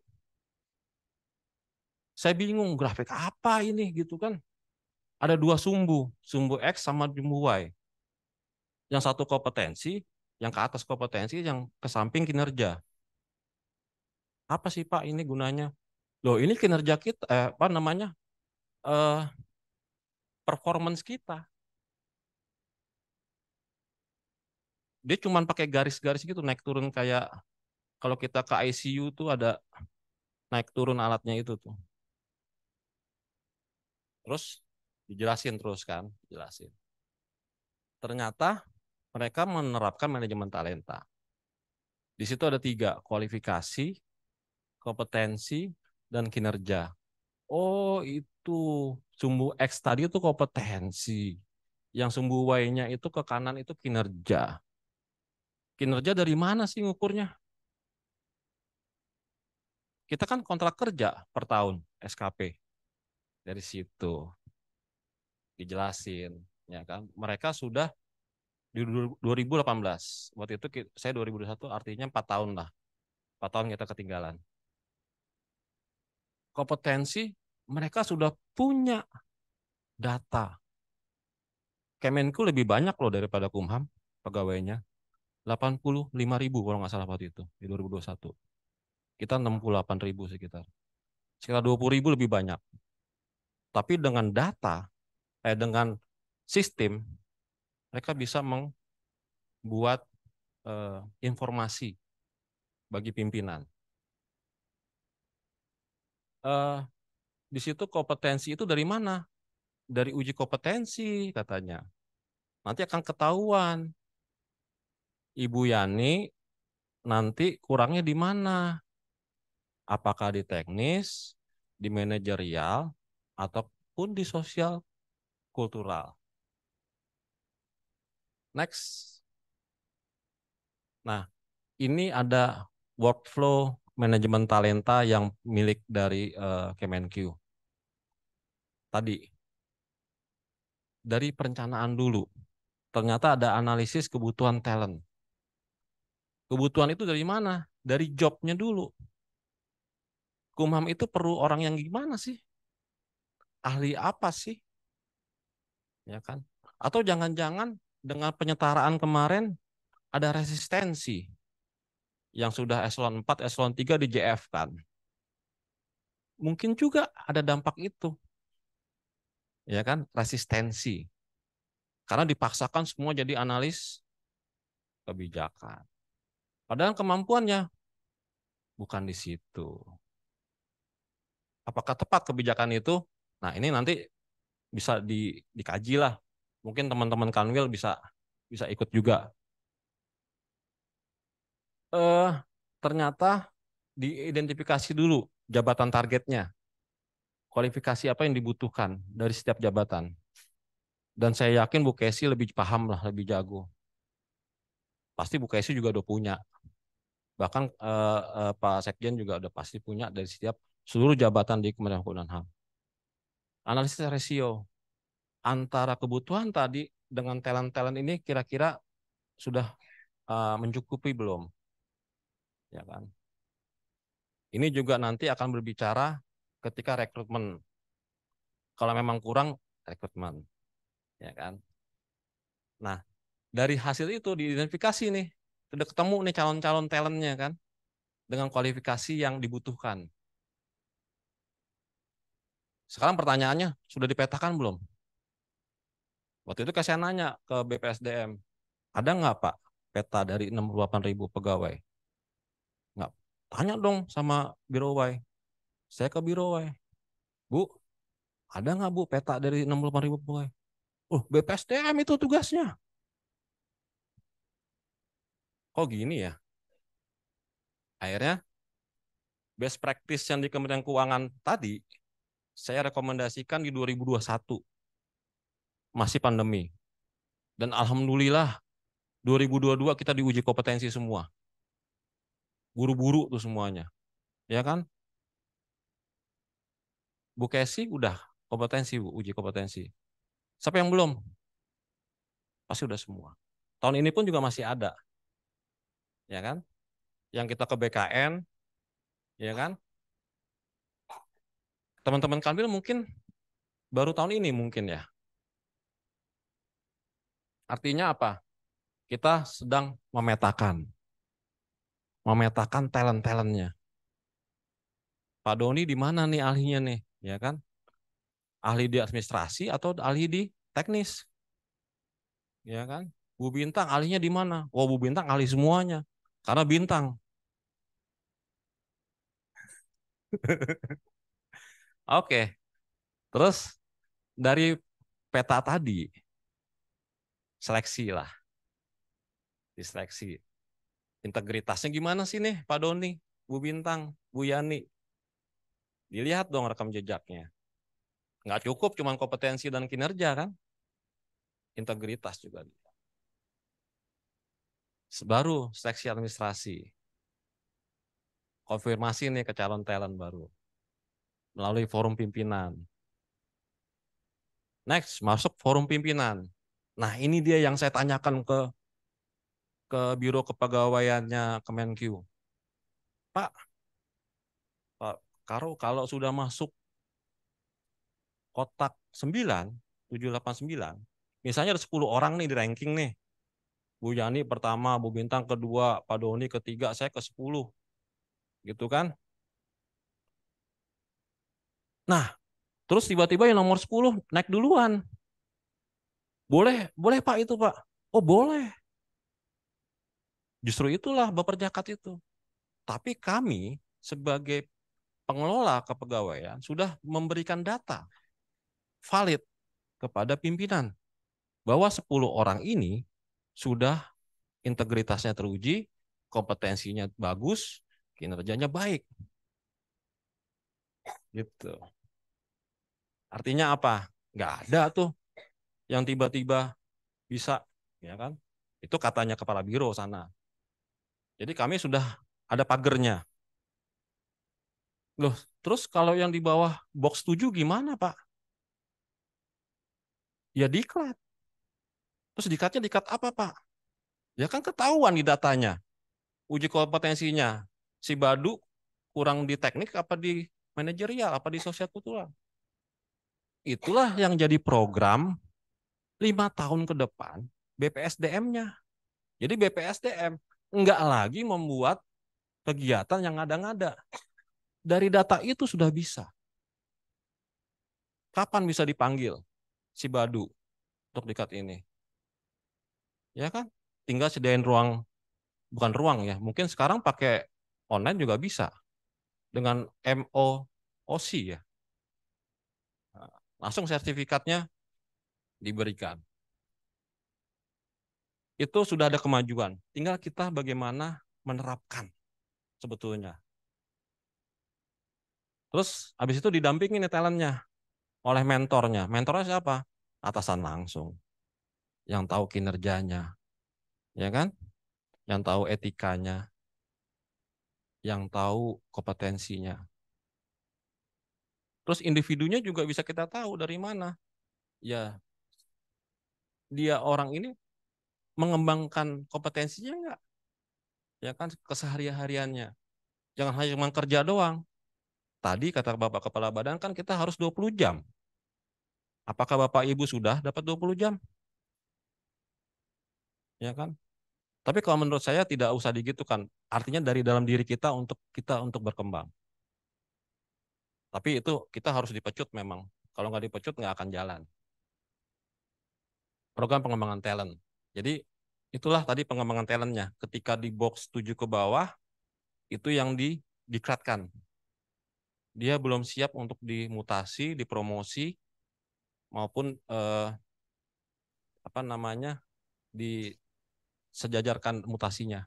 Saya bingung grafik apa ini gitu kan. Ada 2 sumbu X sama sumbu Y. Yang satu kompetensi, yang ke atas kompetensi, yang ke samping kinerja. Apa sih Pak ini gunanya? Loh ini kinerja kita, performance kita. Dia cuma pakai garis-garis gitu naik turun kayak kalau kita ke ICU tuh ada naik turun alatnya itu tuh. Terus dijelasin terus kan, jelasin. Ternyata mereka menerapkan manajemen talenta. Di situ ada 3, kualifikasi, kompetensi, dan kinerja. Oh itu sumbu X tadi itu kompetensi. Yang sumbu Y-nya itu ke kanan itu kinerja. Kinerja dari mana sih ngukurnya? Kita kan kontrak kerja per tahun, SKP. Dari situ dijelasin, ya kan? Mereka sudah di 2018. Waktu itu saya 2021, artinya 4 tahun lah. 4 tahun kita ketinggalan. Kompetensi, mereka sudah punya data. Kemenku lebih banyak loh daripada Kumham pegawainya. 85.000 kalau nggak salah waktu itu di 2021. Kita 68.000 sekitar. Sekitar 20.000 lebih banyak. Tapi dengan data, dengan sistem, mereka bisa membuat informasi bagi pimpinan. Di situ kompetensi itu dari mana? Dari uji kompetensi katanya. Nanti akan ketahuan. Ibu Yani nanti kurangnya di mana? Apakah di teknis, di manajerial, ataupun di sosial kultural. Next. Nah, ini ada workflow manajemen talenta yang milik dari Kemenkyu. Tadi, dari perencanaan dulu, ternyata ada analisis kebutuhan talent. Kebutuhan itu dari mana? Dari jobnya dulu. Kumham itu perlu orang yang gimana sih? Ahli apa sih? Ya kan? Atau jangan-jangan dengan penyetaraan kemarin ada resistensi yang sudah eselon 4, eselon 3 di JF kan. Mungkin juga ada dampak itu. Ya kan? Resistensi. Karena dipaksakan semua jadi analis kebijakan. Padahal kemampuannya bukan di situ. Apakah tepat kebijakan itu? Nah, ini nanti bisa dikaji lah. Mungkin teman-teman Kanwil bisa ikut juga. Ternyata diidentifikasi dulu jabatan targetnya. Kualifikasi apa yang dibutuhkan dari setiap jabatan. Dan saya yakin Bu Kesi lebih paham lah, lebih jago. Pasti Bu Kesi juga udah punya. Bahkan Pak Sekjen juga udah pasti punya dari setiap seluruh jabatan di Kementerian Hukum dan HAM. Analisis rasio antara kebutuhan tadi dengan talent-talent ini kira-kira sudah mencukupi belum? Ya kan? Ini juga nanti akan berbicara ketika rekrutmen. Kalau memang kurang rekrutmen, ya kan? Nah, dari hasil itu diidentifikasi nih, sudah ketemu nih calon-calon talentnya kan, dengan kualifikasi yang dibutuhkan. Sekarang pertanyaannya, sudah dipetakan belum? Waktu itu saya nanya ke BPSDM, ada nggak Pak peta dari 68.000 pegawai? Nggak. Tanya dong sama Birowai. Saya ke Birowai. Bu, ada nggak Bu peta dari 68.000 pegawai? BPSDM itu tugasnya. Kok gini ya? Akhirnya best practice yang di Kementerian Keuangan tadi, saya rekomendasikan di 2021. Masih pandemi. Dan alhamdulillah 2022 kita diuji kompetensi semua. Buru-buru tuh semuanya. Ya kan? Bu Kesi udah kompetensi, Bu, uji kompetensi. Siapa yang belum? Pasti udah semua. Tahun ini pun juga masih ada. Ya kan? Yang kita ke BKN, ya kan? Teman-teman Kanwil mungkin baru tahun ini mungkin ya. Artinya apa? Kita sedang memetakan talent-talentnya. Pak Doni di mana nih ahlinya nih, ya kan? Ahli di administrasi atau ahli di teknis, ya kan? Bu Bintang ahlinya di mana? Bu Bintang ahli semuanya, karena bintang. Oke, terus dari peta tadi seleksi lah, diseleksi. Integritasnya gimana sih nih Pak Doni, Bu Bintang, Bu Yani? Dilihat dong rekam jejaknya. Nggak cukup cuma kompetensi dan kinerja kan? Integritas juga. Baru seleksi administrasi. Konfirmasi nih ke calon talent baru. Melalui forum pimpinan. Next, masuk forum pimpinan. Nah ini dia yang saya tanyakan ke Biro Kepegawaiannya Kemenkyu. Pak Karo kalau sudah masuk kotak 9, 789, misalnya ada 10 orang nih di ranking nih. Bu Yani pertama, Bu Bintang kedua, Pak Doni ketiga, saya ke-10. Gitu kan? Nah, terus tiba-tiba yang nomor 10 naik duluan. Boleh Pak itu Pak. Oh boleh. Justru itulah Baper Jakat itu. Tapi kami sebagai pengelola kepegawaian sudah memberikan data valid kepada pimpinan bahwa 10 orang ini sudah integritasnya teruji, kompetensinya bagus, kinerjanya baik. Gitu. Artinya apa? Nggak ada tuh yang tiba-tiba bisa, ya kan? Itu katanya kepala biro sana. Jadi kami sudah ada pagernya. Loh, terus kalau yang di bawah box 7 gimana, Pak? Ya diklat. Terus dikat apa, Pak? Ya kan ketahuan di datanya. Uji kompetensinya. Si Badu kurang di teknik apa di manajerial, apa di sosial kultural. Itulah yang jadi program 5 tahun ke depan BPSDM-nya. Jadi BPSDM enggak lagi membuat kegiatan yang ngada-ngada. Dari data itu sudah bisa. Kapan bisa dipanggil si Badu untuk dikat ini? Ya kan? Tinggal sediain ruang, bukan ruang ya, mungkin sekarang pakai online juga bisa dengan MOOC ya. Nah, langsung sertifikatnya diberikan. Itu sudah ada kemajuan. Tinggal kita bagaimana menerapkan sebetulnya. Terus habis itu didampingi nih talentnya oleh mentornya. Mentornya siapa? Atasan langsung. Yang tahu kinerjanya, ya kan? Yang tahu etikanya, yang tahu kompetensinya. Terus individunya juga bisa kita tahu dari mana. Ya, dia orang ini mengembangkan kompetensinya enggak? Ya kan, keseharian-hariannya. Jangan hanya cuma kerja doang. Tadi kata Bapak Kepala Badan kan kita harus 20 jam. Apakah Bapak Ibu sudah dapat 20 jam? Ya kan? Tapi kalau menurut saya tidak usah digitukan. Artinya dari dalam diri kita untuk berkembang. Tapi itu kita harus dipecut memang. Kalau nggak dipecut nggak akan jalan. Program pengembangan talent. Jadi itulah tadi pengembangan talentnya. Ketika di box 7 ke bawah, itu yang dikratkan. Dia belum siap untuk dimutasi, dipromosi, maupun disejajarkan mutasinya.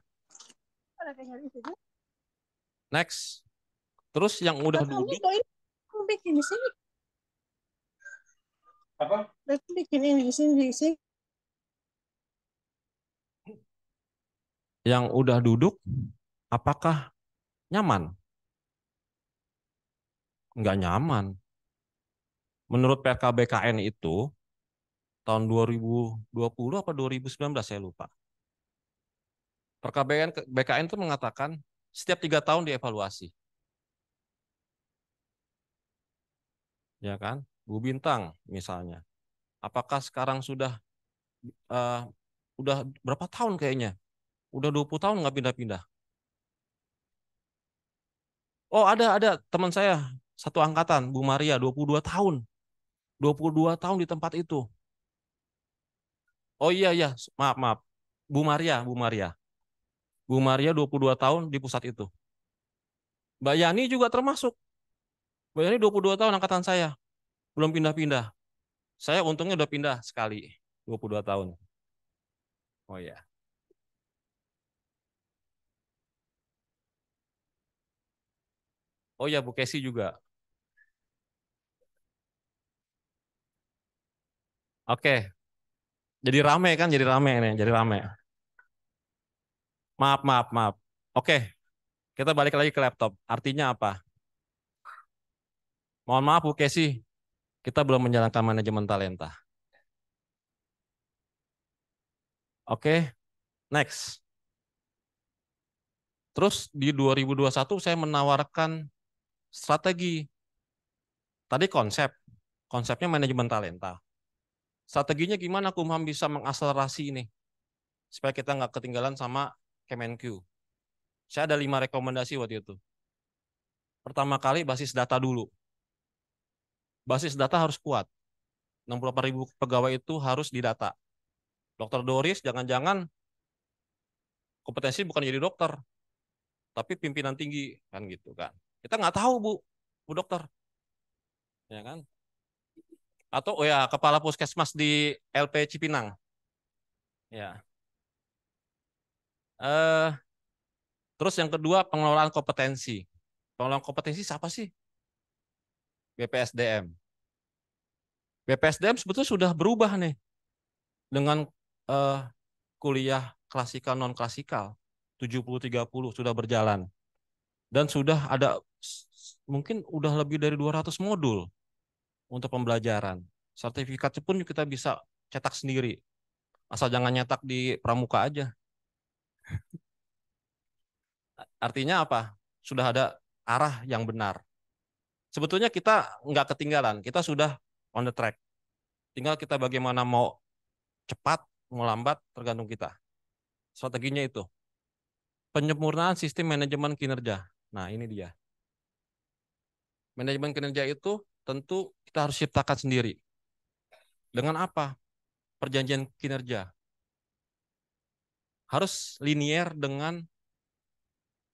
Next. Terus yang udah duduk.
Bikin di sini. Apa? Bikin ini di sini.
Yang udah duduk, apakah nyaman? Nggak nyaman. Menurut PKBKN itu, tahun 2020 apa 2019 saya lupa. PKBKN itu mengatakan setiap 3 tahun dievaluasi. Ya kan? Bu Bintang misalnya. Apakah sekarang sudah berapa tahun kayaknya? Udah 20 tahun nggak pindah-pindah. Oh, ada teman saya satu angkatan, Bu Maria, 22 tahun. 22 tahun di tempat itu. Oh iya, maaf. Bu Maria. Bu Maria 22 tahun di pusat itu. Mbak Yani juga termasuk. Mbak Yani 22 tahun angkatan saya. Belum pindah-pindah. Saya untungnya udah pindah sekali. 22 tahun. Oh iya. Oh iya, Bu Kesi juga. Oke. Jadi rame kan, jadi rame nih, jadi rame. Maaf. Oke, kita balik lagi ke laptop. Artinya apa? Mohon maaf Bu Kesi, kita belum menjalankan manajemen talenta. Oke, next. Terus di 2021 saya menawarkan strategi. Tadi konsepnya manajemen talenta. Strateginya gimana Kumham bisa mengakselerasi ini? Supaya kita nggak ketinggalan sama Kemenq. Saya ada 5 rekomendasi waktu itu. Pertama kali basis data dulu. Basis data harus kuat. 68.000 pegawai itu harus didata. Dokter Doris jangan-jangan kompetensi bukan jadi dokter, tapi pimpinan tinggi kan gitu kan. Kita nggak tahu Bu dokter, ya kan? Atau oh ya kepala puskesmas di LP Cipinang, ya. Terus yang kedua pengelolaan kompetensi. Pengelolaan kompetensi siapa sih? BPSDM. BPSDM sebetulnya sudah berubah nih dengan kuliah klasikal non klasikal 70-30 sudah berjalan dan sudah ada mungkin udah lebih dari 200 modul untuk pembelajaran. Sertifikat pun kita bisa cetak sendiri. Asal jangan nyetak di pramuka aja. Artinya apa? Sudah ada arah yang benar. Sebetulnya kita nggak ketinggalan. Kita sudah on the track. Tinggal kita bagaimana mau cepat, mau lambat, tergantung kita. Strateginya itu. Penyempurnaan sistem manajemen kinerja. Nah, ini dia. Manajemen kinerja itu tentu kita harus ciptakan sendiri. Dengan apa? Perjanjian kinerja. harus linier dengan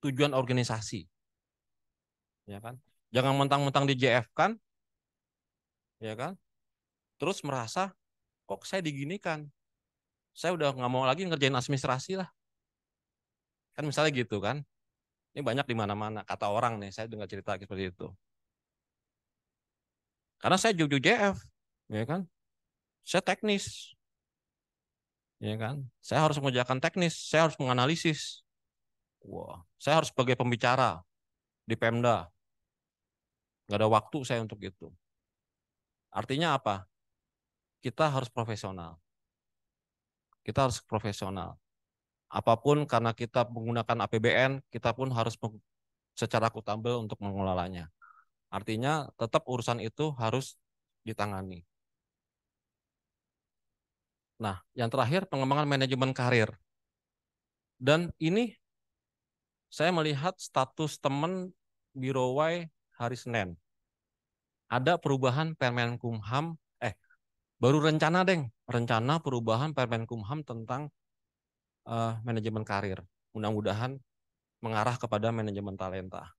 tujuan organisasi. Ya kan? Jangan mentang-mentang di JF kan, ya kan? Terus merasa kok saya diginikan. Saya udah nggak mau lagi ngerjain administrasi lah. Kan misalnya gitu kan. Ini banyak di mana-mana kata orang nih, saya dengar cerita seperti itu. Karena saya jujur JF, ya kan? Saya teknis. Ya kan? Saya harus mengerjakan teknis, saya harus menganalisis. Wah, saya harus sebagai pembicara di Pemda. Nggak ada waktu saya untuk itu. Artinya apa? Kita harus profesional. Kita harus profesional. Apapun karena kita menggunakan APBN, kita pun harus secara akuntabel untuk mengelolanya. Artinya tetap urusan itu harus ditangani. Nah, yang terakhir pengembangan manajemen karir. Dan ini saya melihat status teman Birowai hari Senin. Ada perubahan Permenkumham, baru rencana rencana perubahan Permenkumham tentang manajemen karir. Mudah-mudahan mengarah kepada manajemen talenta.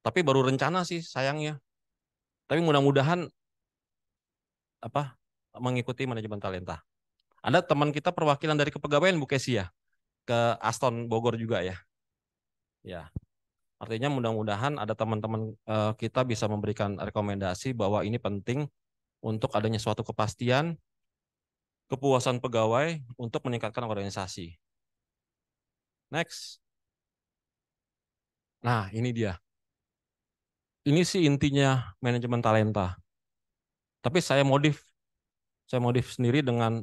Tapi baru rencana sih sayangnya. Tapi mudah-mudahan mengikuti manajemen talenta. Ada teman kita perwakilan dari kepegawaian Bu Kesi ya, ke Aston Bogor juga ya. Ya. Artinya mudah-mudahan ada teman-teman kita bisa memberikan rekomendasi bahwa ini penting untuk adanya suatu kepastian, kepuasan pegawai untuk meningkatkan organisasi. Next. Nah, ini dia. Ini sih intinya manajemen talenta. Tapi saya modif sendiri dengan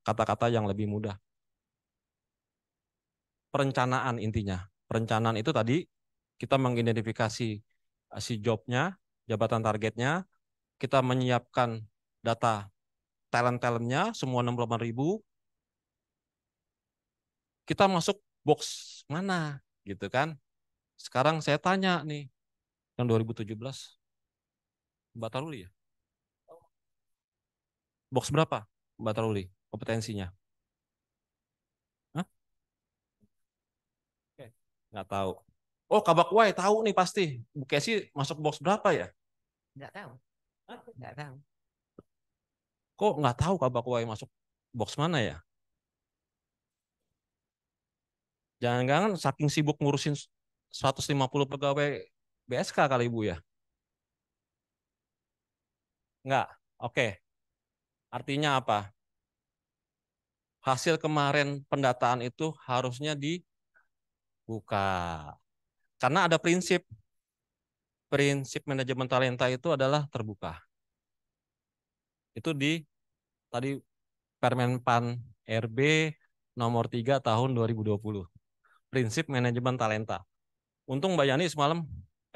kata-kata yang lebih mudah. Perencanaan intinya. Perencanaan itu tadi kita mengidentifikasi si jobnya, jabatan targetnya, kita menyiapkan data talent-talentnya, semua 68.000, kita masuk box mana, gitu kan. Sekarang saya tanya nih, yang 2017, Mbak Taruli ya? Box berapa Mbak Taruli kompetensinya? Hah? Oke, nggak tahu. Oh, Kabak Wai tahu nih pasti. Bu Kesi masuk box berapa ya?
Nggak tahu. Nggak tahu.
Kok nggak tahu Kabak Wai masuk box mana ya? Jangan-jangan saking sibuk ngurusin 150 pegawai BSK kali Ibu ya? Enggak. Oke. Artinya apa? Hasil kemarin pendataan itu harusnya dibuka. Karena ada prinsip manajemen talenta itu adalah terbuka. Itu di tadi Permenpan RB nomor 3 tahun 2020. Prinsip manajemen talenta. Untung Mbak Yani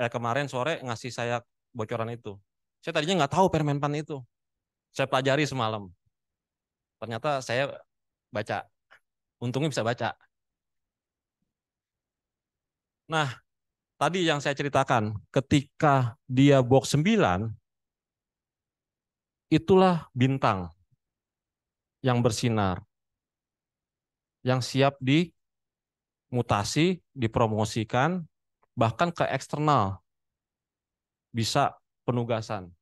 kemarin sore ngasih saya bocoran itu. Saya tadinya nggak tahu Permenpan itu. Saya pelajari semalam. Ternyata saya baca. Untungnya bisa baca. Nah, tadi yang saya ceritakan, ketika dia box 9, itulah bintang yang bersinar, yang siap dimutasi, dipromosikan, bahkan ke eksternal, bisa penugasan.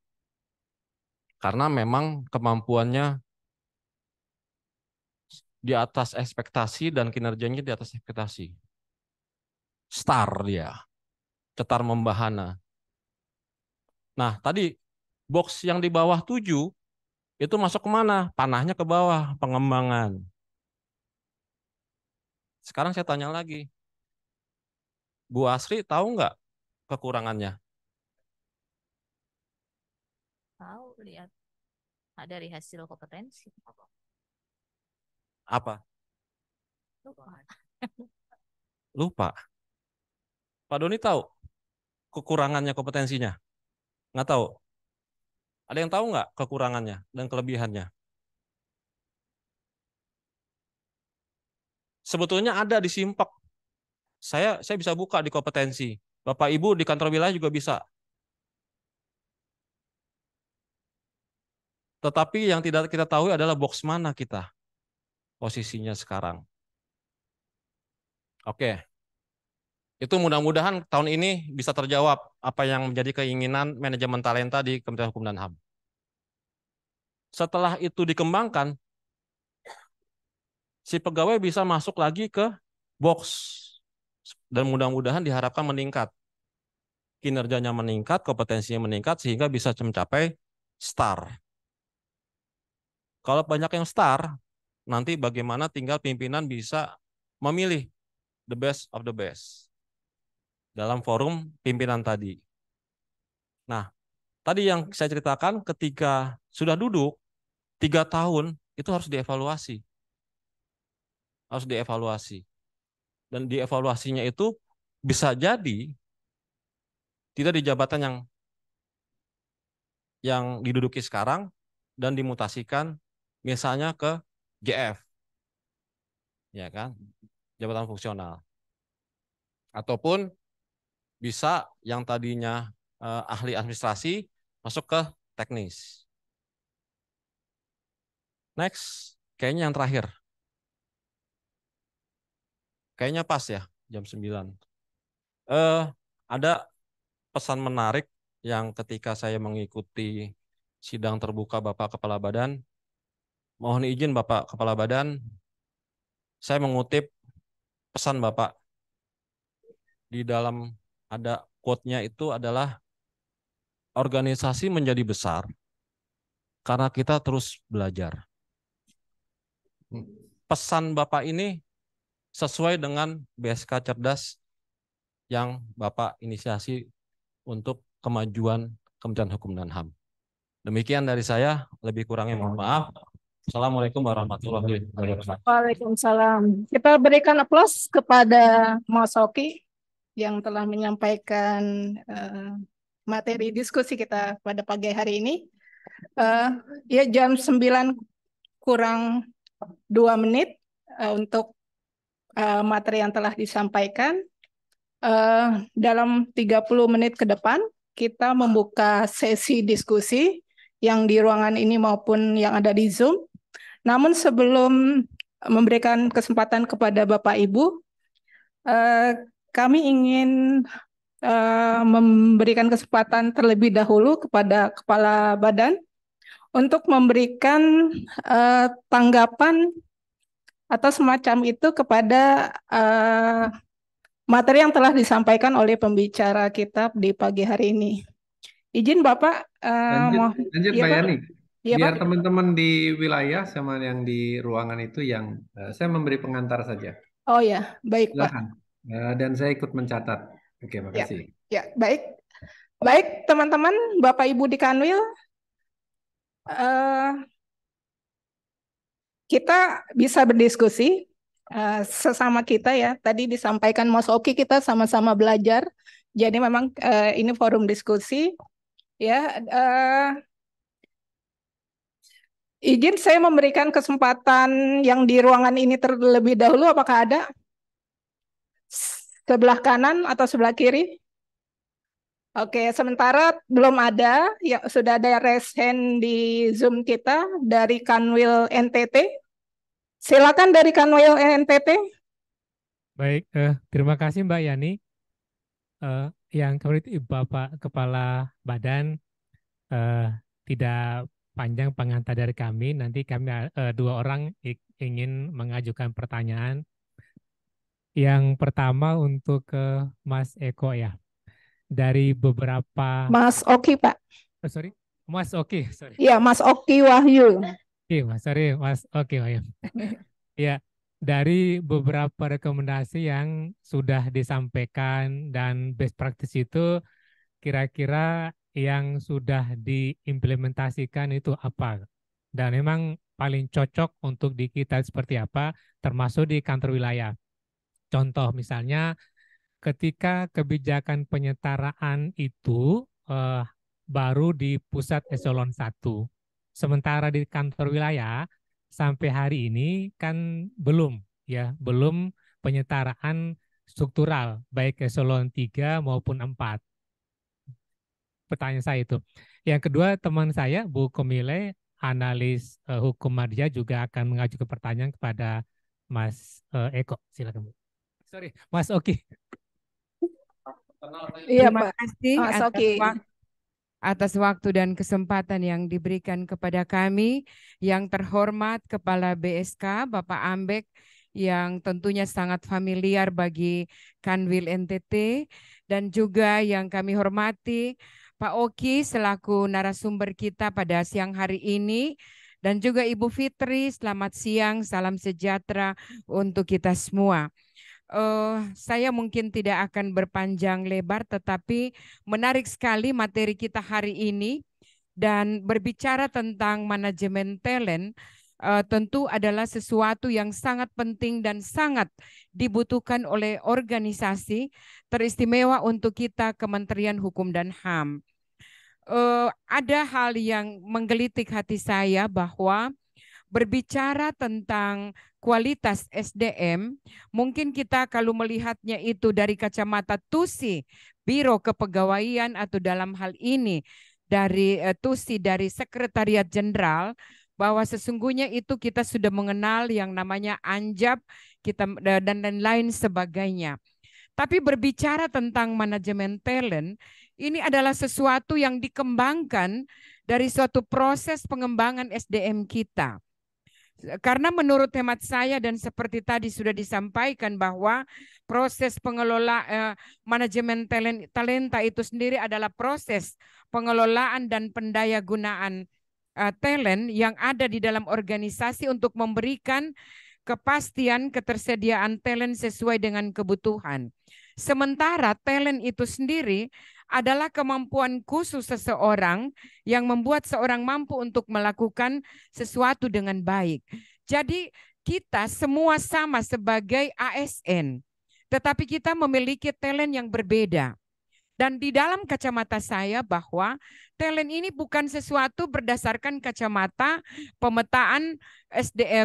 Karena memang kemampuannya di atas ekspektasi dan kinerjanya di atas ekspektasi. Star dia, cetar membahana. Nah, tadi box yang di bawah 7 itu masuk kemana? Panahnya ke bawah, pengembangan. Sekarang saya tanya lagi, Bu Asri tahu nggak kekurangannya?
Tahu, lihat. Ada dari hasil kompetensi.
Apa?
Lupa.
Lupa. Pak Doni tahu kekurangannya kompetensinya? Nggak tahu. Ada yang tahu nggak kekurangannya dan kelebihannya? Sebetulnya ada di Simpek. Saya bisa buka di kompetensi. Bapak Ibu di kantor wilayah juga bisa. Tetapi yang tidak kita tahu adalah box mana kita. posisinya sekarang. Oke. Itu mudah-mudahan tahun ini bisa terjawab apa yang menjadi keinginan manajemen talenta di Kementerian Hukum dan HAM. Setelah itu dikembangkan, si pegawai bisa masuk lagi ke box dan mudah-mudahan diharapkan meningkat. Kinerjanya meningkat, kompetensinya meningkat sehingga bisa mencapai star. Kalau banyak yang star, nanti bagaimana tinggal pimpinan bisa memilih the best of the best dalam forum pimpinan tadi. Nah, tadi yang saya ceritakan ketika sudah duduk 3 tahun itu harus dievaluasi. Harus dievaluasi. Dan dievaluasinya itu bisa jadi tidak di jabatan yang diduduki sekarang dan dimutasikan misalnya ke GF. Ya kan? Jabatan fungsional. Ataupun bisa yang tadinya ahli administrasi masuk ke teknis. Next, kayaknya yang terakhir. Kayaknya pas ya, jam 9. Ada pesan menarik yang ketika saya mengikuti sidang terbuka Bapak Kepala Badan, mohon izin Bapak Kepala Badan, saya mengutip pesan Bapak. Di dalam ada quote-nya itu adalah organisasi menjadi besar karena kita terus belajar. Pesan Bapak ini sesuai dengan BSK Cerdas yang Bapak inisiasi untuk kemajuan Kementerian Hukum dan HAM. Demikian dari saya, lebih kurangnya mohon maaf. Assalamualaikum warahmatullahi wabarakatuh.
Waalaikumsalam. Kita berikan aplaus kepada Mas Oki yang telah menyampaikan materi diskusi kita pada pagi hari ini. Ya jam 9 kurang 2 menit untuk materi yang telah disampaikan. Dalam 30 menit ke depan kita membuka sesi diskusi yang di ruangan ini maupun yang ada di Zoom. Namun sebelum memberikan kesempatan kepada Bapak Ibu, kami ingin memberikan kesempatan terlebih dahulu kepada Kepala Badan untuk memberikan tanggapan atau semacam itu kepada materi yang telah disampaikan oleh pembicara kita di pagi hari ini. Izin Bapak,
lanjut
iya,
Mbak
Pak.
Yani.
Iya,
Biar
Pak.
teman-teman di wilayah sama yang di ruangan itu yang saya memberi pengantar saja.
Oh ya, baik Pak.
Silakan. Dan saya ikut mencatat. Oke, makasih.
Ya, baik. Baik, teman-teman, Bapak Ibu di Kanwil, kita bisa berdiskusi sesama kita ya. Tadi disampaikan Mas Oki kita sama-sama belajar. Jadi memang ini forum diskusi ya. Izin saya memberikan kesempatan yang di ruangan ini terlebih dahulu. Apakah ada sebelah kanan atau sebelah kiri? Oke, sementara belum ada. Ya, sudah ada raise hand di Zoom kita dari Kanwil NTT. Silakan dari Kanwil NTT.
Baik, terima kasih Mbak Yani. Yang kemudian Bapak Kepala Badan, tidak panjang pengantar dari kami. Nanti kami 2 orang ingin mengajukan pertanyaan. Yang pertama untuk Mas Eko ya. Dari beberapa
Mas Oki, Pak.
sorry, Mas Oki, sorry.
Iya, Mas Oki Wahyu.
Oke, Mas, sorry, Mas Oki Wahyu. Ya, dari beberapa rekomendasi yang sudah disampaikan dan best practice itu kira-kira yang sudah diimplementasikan itu apa? Dan memang paling cocok untuk di kita seperti apa, termasuk di kantor wilayah. Contoh misalnya ketika kebijakan penyetaraan itu baru di pusat eselon 1. Sementara di kantor wilayah sampai hari ini kan belum penyetaraan struktural baik eselon 3 maupun 4. Pertanyaan saya itu. Yang kedua, teman saya Bu Komile analis hukum media juga akan mengajukan pertanyaan kepada Mas Eko. Silakan Bu. Sorry, Mas Oki.
Iya,
Terima
Pak.
kasih
Mas Oki.
atas waktu dan kesempatan yang diberikan kepada kami. Yang terhormat Kepala BSK, Bapak Ambek, yang tentunya sangat familiar bagi Kanwil NTT, dan juga yang kami hormati Pak Oki selaku narasumber kita pada siang hari ini, dan juga Ibu Fitri, selamat siang, salam sejahtera untuk kita semua. Saya mungkin tidak akan berpanjang lebar, tetapi menarik sekali materi kita hari ini, dan berbicara tentang manajemen talent tentu adalah sesuatu yang sangat penting dan sangat dibutuhkan oleh organisasi, teristimewa untuk kita Kementerian Hukum dan HAM. Ada hal yang menggelitik hati saya bahwa berbicara tentang kualitas SDM, mungkin kita kalau melihatnya itu dari kacamata TUSI, Biro Kepegawaian, atau dalam hal ini dari TUSI, dari Sekretariat Jenderal, bahwa sesungguhnya itu kita sudah mengenal yang namanya ANJAP kita dan lain sebagainya. Tapi berbicara tentang manajemen talent, ini adalah sesuatu yang dikembangkan dari suatu proses pengembangan SDM kita. Karena menurut hemat saya dan seperti tadi sudah disampaikan bahwa proses pengelola manajemen talenta itu sendiri adalah proses pengelolaan dan pendayagunaan talent yang ada di dalam organisasi untuk memberikan kepastian ketersediaan talent sesuai dengan kebutuhan. Sementara talent itu sendiri adalah kemampuan khusus seseorang yang membuat seorang mampu untuk melakukan sesuatu dengan baik. Jadi kita semua sama sebagai ASN, tetapi kita memiliki talent yang berbeda. Dan di dalam kacamata saya bahwa talent ini bukan sesuatu berdasarkan kacamata pemetaan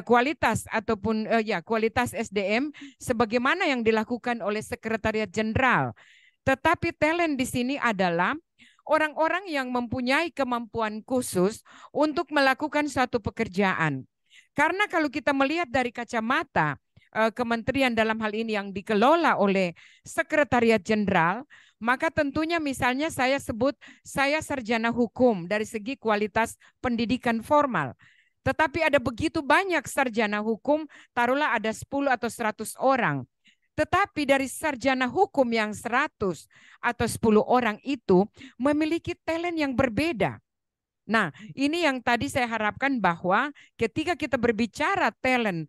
kualitas ataupun kualitas SDM sebagaimana yang dilakukan oleh Sekretariat Jenderal. Tetapi talent di sini adalah orang-orang yang mempunyai kemampuan khusus untuk melakukan suatu pekerjaan. Karena kalau kita melihat dari kacamata kementerian dalam hal ini yang dikelola oleh Sekretariat Jenderal, maka tentunya misalnya saya sebut saya sarjana hukum dari segi kualitas pendidikan formal. Tetapi ada begitu banyak sarjana hukum, taruhlah ada 10 atau 100 orang. Tetapi dari sarjana hukum yang 100 atau 10 orang itu memiliki talent yang berbeda. Nah, ini yang tadi saya harapkan bahwa ketika kita berbicara talent,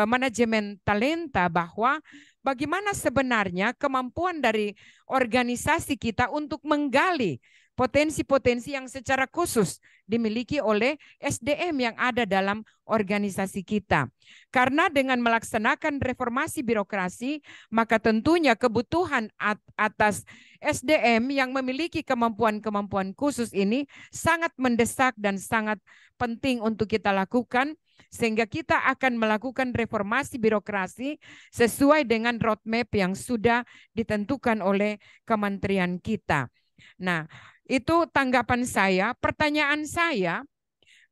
manajemen talenta, bahwa bagaimana sebenarnya kemampuan dari organisasi kita untuk menggali potensi-potensi yang secara khusus dimiliki oleh SDM yang ada dalam organisasi kita. Karena dengan melaksanakan reformasi birokrasi, maka tentunya kebutuhan atas SDM yang memiliki kemampuan-kemampuan khusus ini sangat mendesak dan sangat penting untuk kita lakukan, sehingga kita akan melakukan reformasi birokrasi sesuai dengan roadmap yang sudah ditentukan oleh kementerian kita. Nah, itu tanggapan saya. Pertanyaan saya,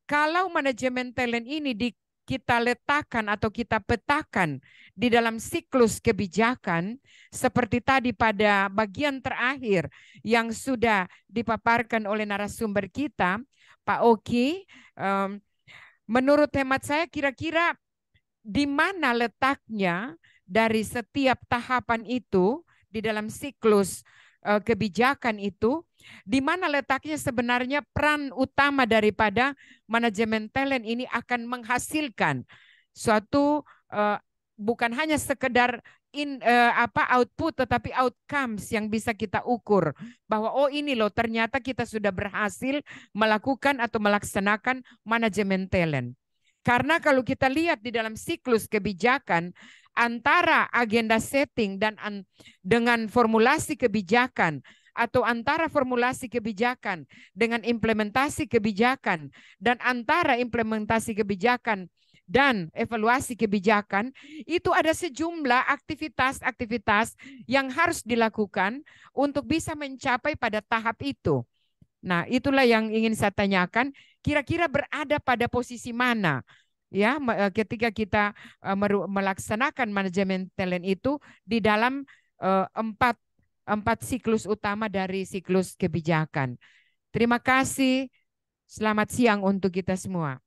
kalau manajemen talent ini kita letakkan atau kita petakan di dalam siklus kebijakan, seperti tadi pada bagian terakhir yang sudah dipaparkan oleh narasumber kita, Pak Oki, menurut hemat saya kira-kira di mana letaknya dari setiap tahapan itu di dalam siklus kebijakan itu, di mana letaknya sebenarnya peran utama daripada manajemen talent ini akan menghasilkan suatu bukan hanya sekedar output, tetapi outcomes yang bisa kita ukur bahwa oh ini loh ternyata kita sudah berhasil melakukan atau melaksanakan manajemen talent. Karena kalau kita lihat di dalam siklus kebijakan, antara agenda setting dan dengan formulasi kebijakan, atau antara formulasi kebijakan dengan implementasi kebijakan, dan antara implementasi kebijakan dan evaluasi kebijakan, itu ada sejumlah aktivitas-aktivitas yang harus dilakukan untuk bisa mencapai pada tahap itu. Nah, itulah yang ingin saya tanyakan, kira-kira berada pada posisi mana ya ketika kita melaksanakan manajemen talent itu di dalam empat siklus utama dari siklus kebijakan. Terima kasih. Selamat siang untuk kita semua.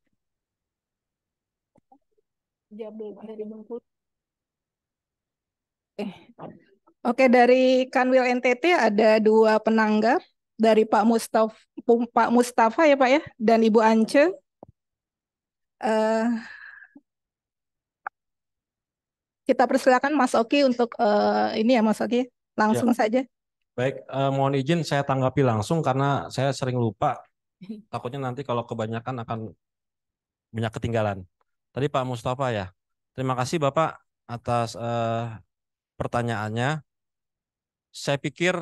Oke, dari Kanwil NTT ada 2 penanggap, dari Pak Mustafa ya Pak ya, dan Ibu Ance. Kita persilakan Mas Oki untuk ini ya Mas Oki, langsung saja.
Baik, mohon izin saya tanggapi langsung karena saya sering lupa. Takutnya nanti kalau kebanyakan akan banyak ketinggalan. Tadi Pak Mustafa ya. Terima kasih Bapak atas pertanyaannya. Saya pikir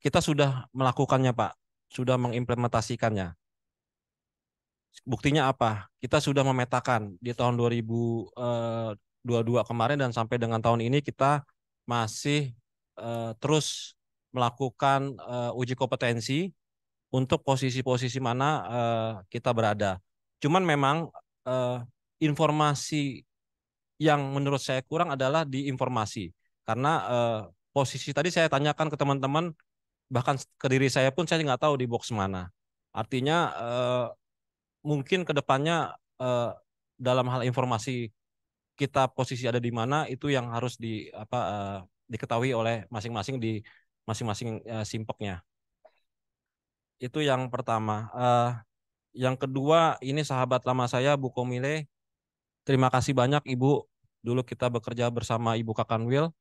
kita sudah melakukannya Pak, sudah mengimplementasikannya. Buktinya apa? Kita sudah memetakan di tahun 2022 kemarin dan sampai dengan tahun ini kita masih terus melakukan uji kompetensi untuk posisi-posisi mana kita berada. Cuman memang informasi yang menurut saya kurang adalah di informasi. Karena posisi tadi saya tanyakan ke teman-teman, bahkan ke diri saya pun saya nggak tahu di box mana. Artinya mungkin ke depannya dalam hal informasi kita posisi ada di mana itu yang harus diketahui oleh masing-masing di masing-masing simpoknya. Itu yang pertama. Yang kedua, ini sahabat lama saya, Bu Komile. Terima kasih banyak Ibu. Dulu kita bekerja bersama Ibu Kakanwil.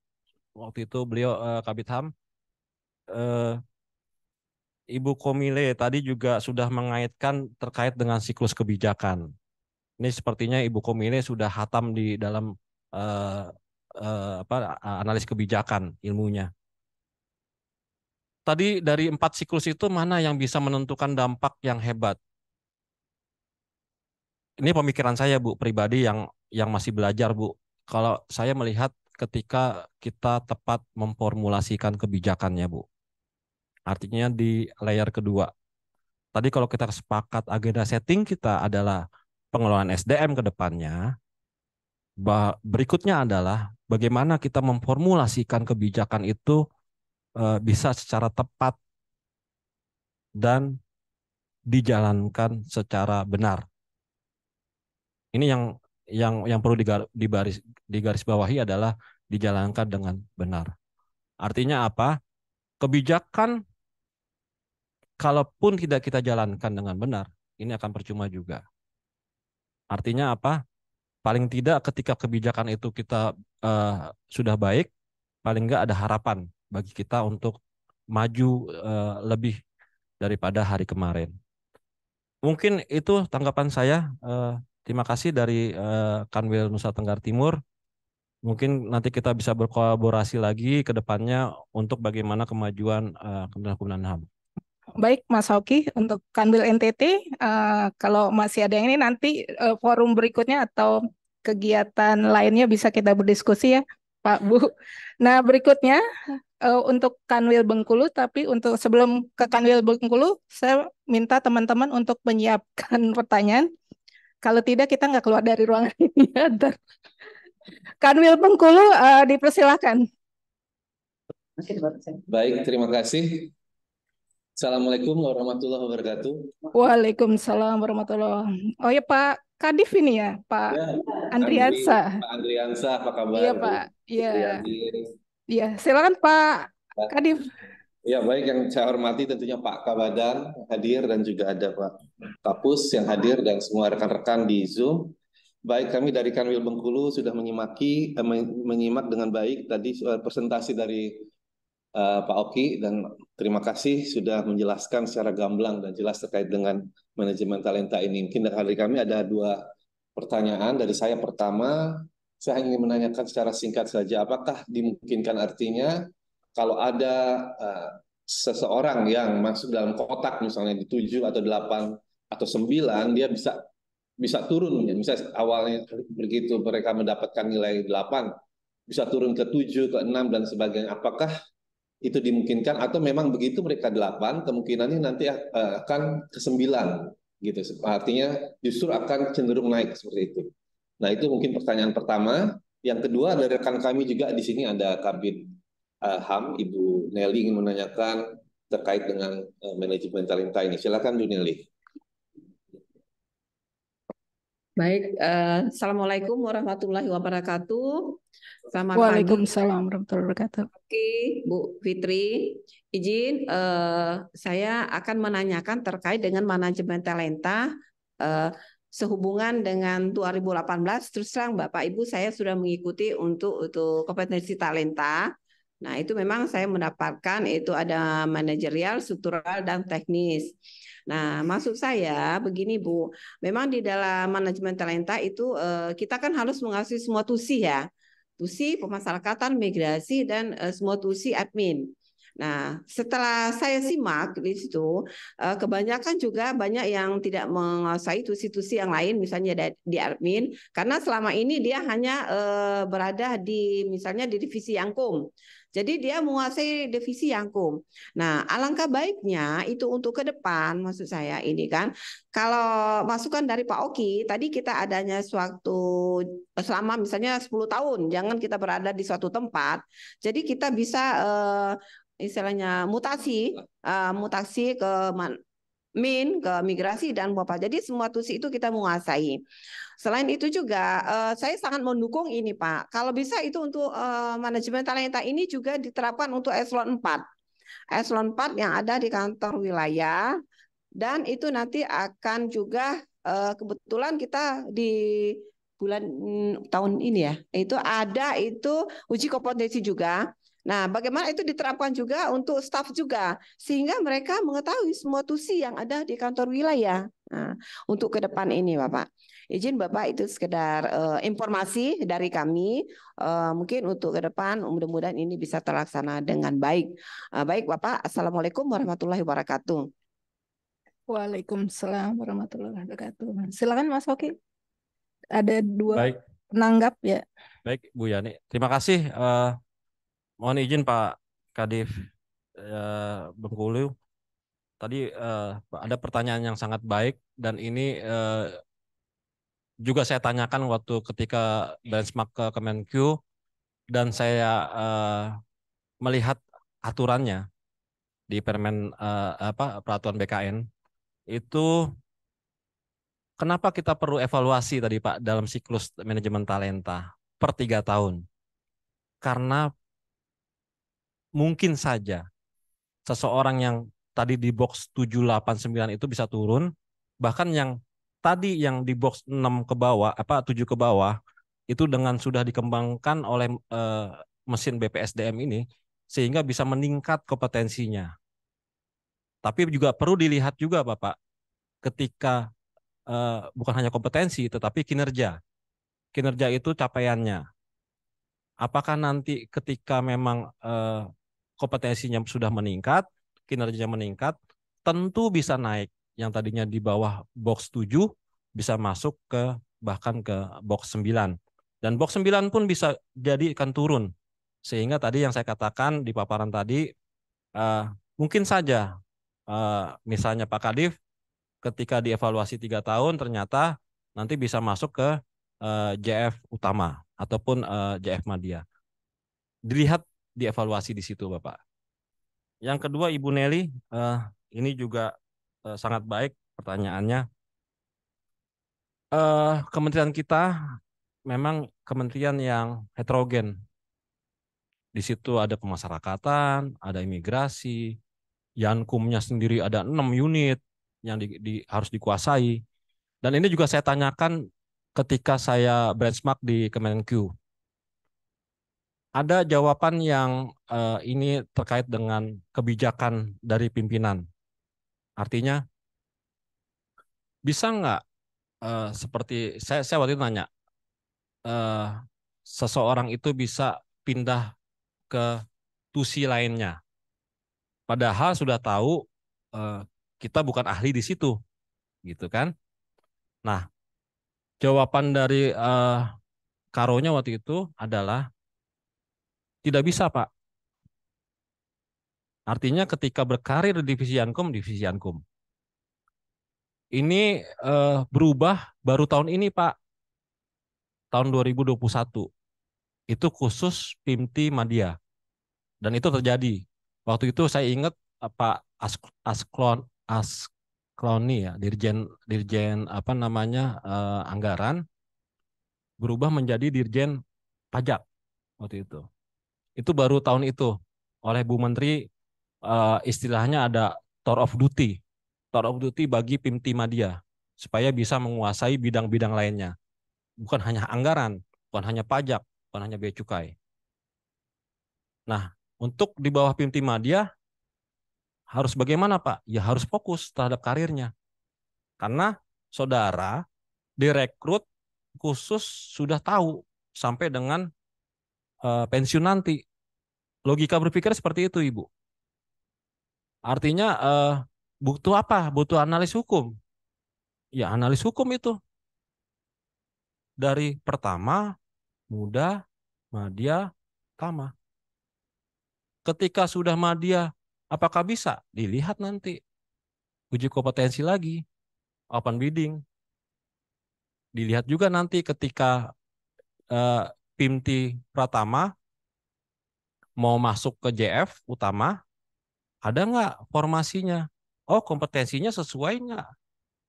Waktu itu beliau Kabid Ham. Ibu Komile tadi juga sudah mengaitkan terkait dengan siklus kebijakan. Ini sepertinya Ibu Komile sudah hatam di dalam analis kebijakan ilmunya. Tadi dari 4 siklus itu mana yang bisa menentukan dampak yang hebat? Ini pemikiran saya Bu, pribadi yang masih belajar Bu. Kalau saya melihat ketika kita tepat memformulasikan kebijakannya Bu. Artinya di layer kedua. Tadi kalau kita sepakat agenda setting kita adalah pengelolaan SDM ke depannya, berikutnya adalah bagaimana kita memformulasikan kebijakan itu bisa secara tepat dan dijalankan secara benar. Ini yang perlu digarisbawahi adalah dijalankan dengan benar. Artinya apa? Kebijakan kalaupun tidak kita jalankan dengan benar, ini akan percuma juga. Artinya apa? Paling tidak ketika kebijakan itu kita sudah baik, paling enggak ada harapan bagi kita untuk maju lebih daripada hari kemarin. Mungkin itu tanggapan saya. Terima kasih dari Kanwil Nusa Tenggara Timur. Mungkin nanti kita bisa berkolaborasi lagi ke depannya untuk bagaimana kemajuan Kementerian HAM.
Baik Mas Hoki, untuk Kanwil NTT, kalau masih ada yang ini nanti forum berikutnya atau kegiatan lainnya bisa kita berdiskusi ya Pak Bu. Nah berikutnya untuk Kanwil Bengkulu, tapi untuk sebelum ke Kanwil Bengkulu, saya minta teman-teman untuk menyiapkan pertanyaan. Kalau tidak kita nggak keluar dari ruangan ini. Kanwil Bengkulu dipersilakan.
Baik, terima kasih. Assalamualaikum warahmatullahi wabarakatuh.
Waalaikumsalam warahmatullahi. Oh ya Pak Kadif ini ya, Pak
Ya,
Andriansa.
Pak Andriansa, apa kabar?
Iya Pak. Iya.
Bu?
Iya, silakan Pak Kadif.
Ya, baik, yang saya hormati tentunya Pak Kabadan hadir dan juga ada Pak Kapus yang hadir dan semua rekan-rekan di Zoom. Baik, kami dari Kanwil Bengkulu sudah menyimak dengan baik tadi presentasi dari Pak Oki, dan terima kasih sudah menjelaskan secara gamblang dan jelas terkait dengan manajemen talenta ini. Mungkin dari kami ada 2 pertanyaan dari saya. Pertama, saya ingin menanyakan secara singkat saja, apakah dimungkinkan artinya kalau ada seseorang yang masuk dalam kotak misalnya di 7 atau 8 atau 9, dia bisa turun, ya. Misalnya awalnya begitu mereka mendapatkan nilai 8, bisa turun ke 7, ke 6 dan sebagainya. Apakah itu dimungkinkan atau memang begitu mereka 8 kemungkinannya nanti akan ke 9 gitu. Artinya justru akan cenderung naik seperti itu. Nah, itu mungkin pertanyaan pertama. Yang kedua, dari rekan kami juga di sini ada Kabid HAM, Ibu Nelly ingin menanyakan terkait dengan manajemen talenta ini. Silakan Bu Nelly.
Baik, Assalamualaikum warahmatullahi wabarakatuh. Selamat pagi.
Waalaikumsalam warahmatullahi wabarakatuh.
Oke, Bu Fitri, izin saya akan menanyakan terkait dengan manajemen talenta sehubungan dengan 2018. Terus terang Bapak Ibu, saya sudah mengikuti untuk kompetensi talenta. Nah, itu memang saya mendapatkan itu ada manajerial, struktural, dan teknis. Nah, maksud saya begini Bu, memang di dalam manajemen talenta itu kita kan harus mengasuhi semua tusi ya, tusi pemasarakatan, migrasi, dan semua tusi admin. Nah, setelah saya simak di situ, kebanyakan juga banyak yang tidak menguasai tusi-tusi yang lain, misalnya di admin, karena selama ini dia hanya berada di misalnya di divisi Yangkum. Jadi dia menguasai divisi Yangkum. Nah, alangkah baiknya itu untuk ke depan, maksud saya ini kan, kalau masukan dari Pak Oki, tadi kita adanya suatu selama misalnya 10 tahun, jangan kita berada di suatu tempat. Jadi kita bisa istilahnya mutasi ke ke migrasi dan Bapak. Jadi semua tusi itu kita menguasai. Selain itu juga saya sangat mendukung ini Pak. Kalau bisa itu untuk manajemen talenta ini juga diterapkan untuk eselon 4. Eselon 4 yang ada di kantor wilayah, dan itu nanti akan juga kebetulan kita di bulan tahun ini ya, itu ada itu uji kompetensi juga. Nah, bagaimana itu diterapkan juga untuk staf juga, sehingga mereka mengetahui semua tusi yang ada di kantor wilayah. Nah, untuk ke depan ini, Bapak. Izin Bapak itu sekedar informasi dari kami, mungkin untuk ke depan mudah-mudahan ini bisa terlaksana dengan baik. Baik Bapak, Assalamualaikum warahmatullahi wabarakatuh.
Waalaikumsalam warahmatullahi wabarakatuh. Silakan Mas Oki. Ada 2
Baik.
penanggap ya.
Baik Bu Yani, terima kasih. Mohon izin Pak Kadif Bengkulu. Tadi ada pertanyaan yang sangat baik, dan ini juga saya tanyakan waktu ketika benchmark ke Kemenq, dan saya melihat aturannya di Permen Peraturan BKN itu. Kenapa kita perlu evaluasi tadi Pak dalam siklus manajemen talenta per 3 tahun? Karena mungkin saja seseorang yang tadi di box 7, 8, 9 itu bisa turun, bahkan yang tadi yang di box 6 ke bawah, 7 ke bawah, itu dengan sudah dikembangkan oleh mesin BPSDM ini, sehingga bisa meningkat kompetensinya. Tapi juga perlu dilihat juga Bapak, ketika bukan hanya kompetensi, tetapi kinerja. Kinerja itu capaiannya. Apakah nanti ketika memang kompetensinya sudah meningkat, kinerjanya meningkat, tentu bisa naik. Yang tadinya di bawah box 7 bisa masuk ke bahkan ke box 9. Dan box 9 pun bisa jadi akan turun. Sehingga tadi yang saya katakan di paparan tadi, mungkin saja misalnya Pak Kadif ketika dievaluasi 3 tahun ternyata nanti bisa masuk ke JF utama ataupun JF Madya. Dilihat dievaluasi di situ Bapak. Yang kedua Ibu Nelly, ini juga sangat baik pertanyaannya. Kementerian kita memang kementerian yang heterogen. Di situ ada pemasyarakatan, ada imigrasi, Yankumnya sendiri ada 6 unit yang harus dikuasai. Dan ini juga saya tanyakan ketika saya benchmark di Kemenq. Ada jawaban yang ini terkait dengan kebijakan dari pimpinan. Artinya, bisa nggak seperti saya waktu itu nanya, seseorang itu bisa pindah ke tusi lainnya. Padahal sudah tahu kita bukan ahli di situ, gitu kan? Nah, jawaban dari Karonya waktu itu adalah tidak bisa Pak. Artinya ketika berkarir di divisi Yankum. Ini berubah baru tahun ini, Pak. Tahun 2021. Itu khusus PIMTI Madya. Dan itu terjadi. Waktu itu saya ingat Pak Askloni ya, Dirjen apa namanya anggaran berubah menjadi Dirjen Pajak waktu itu. Itu baru tahun itu oleh Bu Menteri istilahnya ada tour of duty bagi PIMTI Madya supaya bisa menguasai bidang-bidang lainnya. Bukan hanya anggaran, bukan hanya pajak, bukan hanya bea cukai. Nah, untuk di bawah PIMTI Madya harus bagaimana, Pak? Ya harus fokus terhadap karirnya. Karena saudara direkrut khusus sudah tahu sampai dengan pensiun nanti. Logika berpikir seperti itu, Ibu. Artinya butuh apa? Butuh analis hukum. Ya analis hukum itu. Dari pertama, muda, madya, tama. Ketika sudah madya, apakah bisa? Dilihat nanti. Uji kompetensi lagi. Open bidding. Dilihat juga nanti ketika PIMTI Pratama mau masuk ke JF utama, ada nggak formasinya? Oh, kompetensinya sesuai nggak?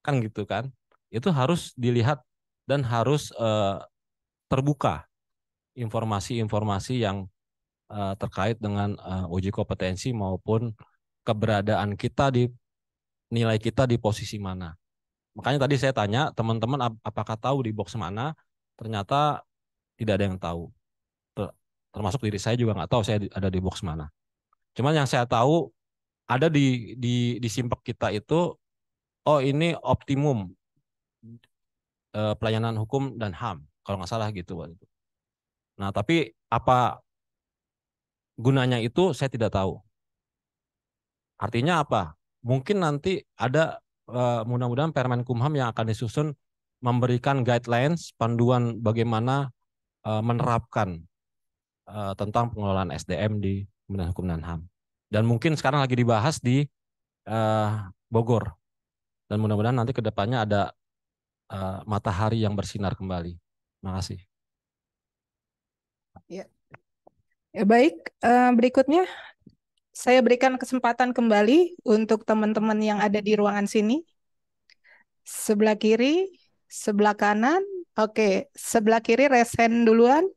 Kan gitu kan? Itu harus dilihat dan harus terbuka informasi-informasi yang terkait dengan uji kompetensi maupun keberadaan kita di nilai kita di posisi mana. Makanya tadi saya tanya teman-teman apakah tahu di box mana? Ternyata tidak ada yang tahu. Termasuk diri saya juga nggak tahu saya ada di box mana. Cuman yang saya tahu ada di simpek kita itu, oh ini optimum pelayanan hukum dan HAM kalau nggak salah gitu. Nah tapi apa gunanya itu saya tidak tahu. Artinya apa? Mungkin nanti ada mudah-mudahan Permenkumham yang akan disusun memberikan guidelines, panduan bagaimana menerapkan tentang pengelolaan SDM di Kementerian Hukum dan HAM. Dan mungkin sekarang lagi dibahas di Bogor. Dan mudah-mudahan nanti ke depannya ada matahari yang bersinar kembali. Terima kasih.
Ya, baik. Berikutnya saya berikan kesempatan kembali untuk teman-teman yang ada di ruangan sini. Sebelah kiri, sebelah kanan. Oke, sebelah kiri resen duluan.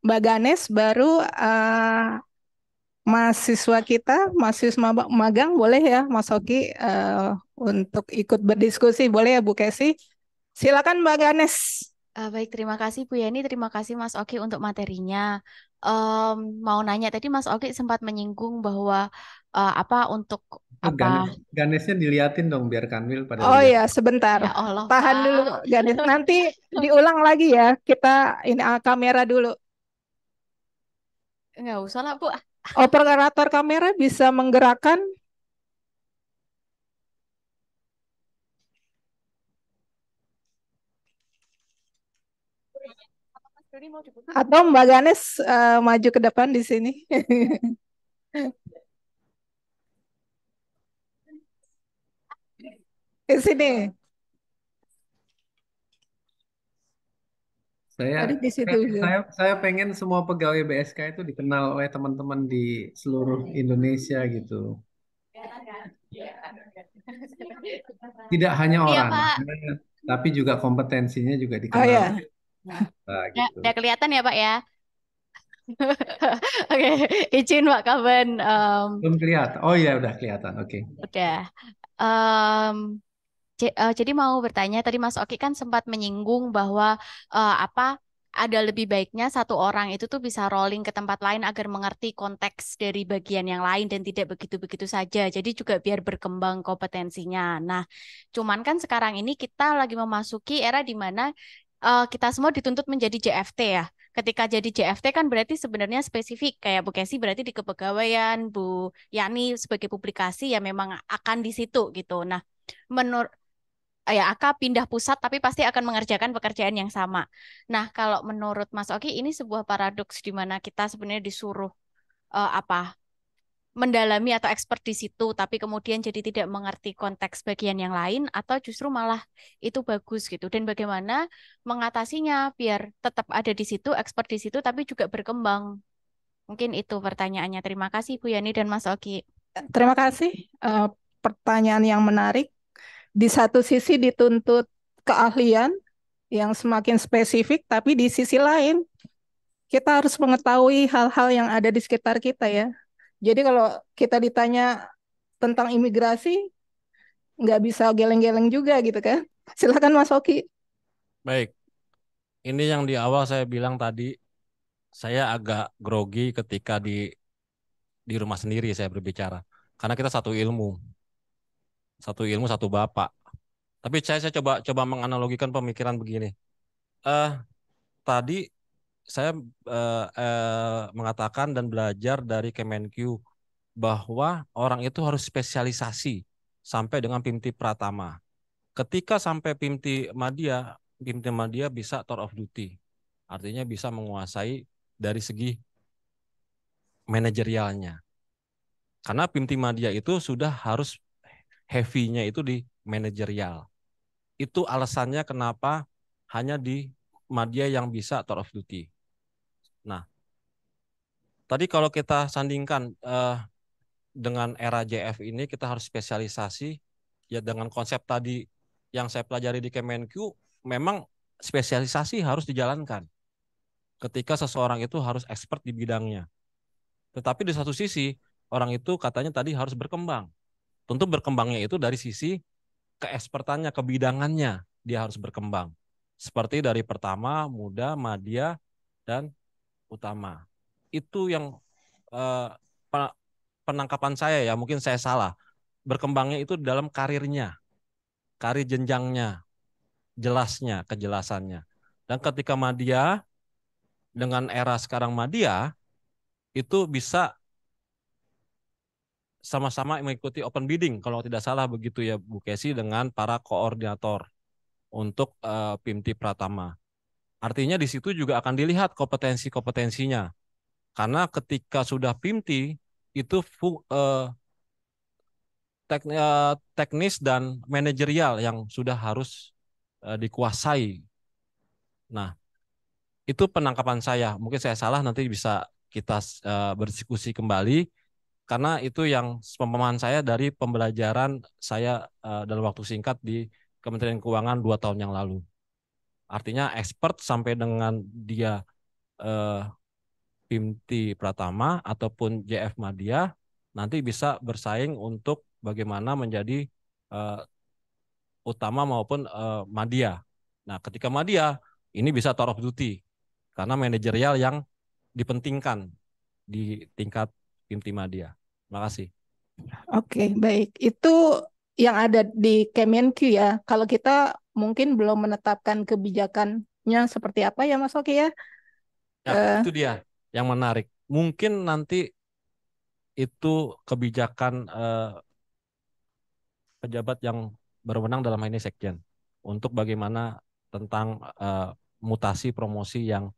Mbak Ganes, baru mahasiswa kita, mahasiswa magang, boleh ya Mas Oki untuk ikut berdiskusi, boleh ya Bu Kesi? Silakan Mbak Ganes.
Baik, terima kasih Bu Yani, terima kasih Mas Oki untuk materinya. Mau nanya tadi Mas Oki sempat menyinggung bahwa apa untuk apa?
Ganesnya diliatin dong biar Kanwil pada
Oh
lihat.
ya, sebentar.
Ya Allah,
Tahan
Pak.
dulu Ganes. Nanti diulang lagi ya. Kita ini kamera dulu.
Nggak usah lah Bu.
Operator kamera bisa menggerakkan atau Mbak Ganes maju ke depan di sini. Di sini.
Saya pengen semua pegawai BSK itu dikenal oleh teman-teman di seluruh Indonesia gitu. Tidak hanya orang, tapi juga kompetensinya juga dikenal.
Oh ya.
Nah, gitu.
Udah kelihatan ya Pak ya? Oke, izin Pak Kaban.
Belum kelihatan. Oh iya, udah kelihatan. Oke.
Udah. Jadi mau bertanya, tadi Mas Oki kan sempat menyinggung bahwa apa ada lebih baiknya satu orang itu tuh bisa rolling ke tempat lain agar mengerti konteks dari bagian yang lain dan tidak begitu-begitu saja. Jadi juga biar berkembang kompetensinya. Nah, cuman kan sekarang ini kita lagi memasuki era di mana kita semua dituntut menjadi JFT ya. Ketika jadi JFT kan berarti sebenarnya spesifik, kayak Bu Kesi berarti di kepegawaian, Bu Yani sebagai publikasi ya memang akan di situ gitu. Nah, menurut ya akan pindah pusat tapi pasti akan mengerjakan pekerjaan yang sama. Nah, kalau menurut Mas Oki ini sebuah paradoks di mana kita sebenarnya disuruh apa mendalami atau expert di situ, tapi kemudian jadi tidak mengerti konteks bagian yang lain, atau justru malah itu bagus gitu. Dan bagaimana mengatasinya biar tetap ada di situ, expert di situ, tapi juga berkembang. Mungkin itu pertanyaannya. Terima kasih Bu Yani dan Mas Oki.
Terima kasih. Pertanyaan yang menarik. Di satu sisi dituntut keahlian yang semakin spesifik, tapi di sisi lain kita harus mengetahui hal-hal yang ada di sekitar kita ya. Jadi kalau kita ditanya tentang imigrasi, nggak bisa geleng-geleng juga gitu kan. Silakan Mas Oki.
Baik, ini yang di awal saya bilang tadi, saya agak grogi ketika di rumah sendiri saya berbicara. Karena kita satu ilmu, satu bapak. Tapi saya coba menganalogikan pemikiran begini. Tadi saya mengatakan dan belajar dari Kemenq bahwa orang itu harus spesialisasi sampai dengan PIMTI Pratama. Ketika sampai PIMTI Madya bisa tour of duty. Artinya bisa menguasai dari segi manajerialnya. Karena PIMTI Madya itu sudah harus heavy-nya itu di manajerial. Itu alasannya kenapa hanya di Madya yang bisa tour of duty. Nah, tadi kalau kita sandingkan dengan era JF ini, kita harus spesialisasi ya dengan konsep tadi yang saya pelajari di Kemenq, memang spesialisasi harus dijalankan ketika seseorang itu harus expert di bidangnya. Tetapi di satu sisi, orang itu katanya tadi harus berkembang. Tentu berkembangnya itu dari sisi keekspertannya, kebidangannya, dia harus berkembang. Seperti dari pertama, muda, madya, dan utama. Itu yang penangkapan saya ya, mungkin saya salah. Berkembangnya itu dalam karirnya, karir jenjangnya, jelasnya, kejelasannya. Dan ketika madya, dengan era sekarang madya, itu bisa sama-sama mengikuti open bidding, kalau tidak salah begitu ya Bu Kesi, dengan para koordinator untuk PIMTI Pratama. Artinya di situ juga akan dilihat kompetensi-kompetensinya. Karena ketika sudah PIMTI, itu teknis dan manajerial yang sudah harus dikuasai. Nah, itu penangkapan saya. Mungkin saya salah, nanti bisa kita berdiskusi kembali. Karena itu yang pemahaman saya dari pembelajaran saya dalam waktu singkat di Kementerian Keuangan 2 tahun yang lalu. Artinya expert sampai dengan dia PIMTI Pratama ataupun JF Madya nanti bisa bersaing untuk bagaimana menjadi utama maupun madya. Nah, ketika madya ini bisa tour of duty karena manajerial yang dipentingkan di tingkat PIMTI Madya. Terima kasih.
Oke, baik. Itu yang ada di Kemenq ya. Kalau kita mungkin belum menetapkan kebijakannya seperti apa ya Mas Oki ya.
Ya, itu dia yang menarik. Mungkin nanti itu kebijakan pejabat yang berwenang dalam hal ini Sekjen untuk bagaimana tentang mutasi promosi yang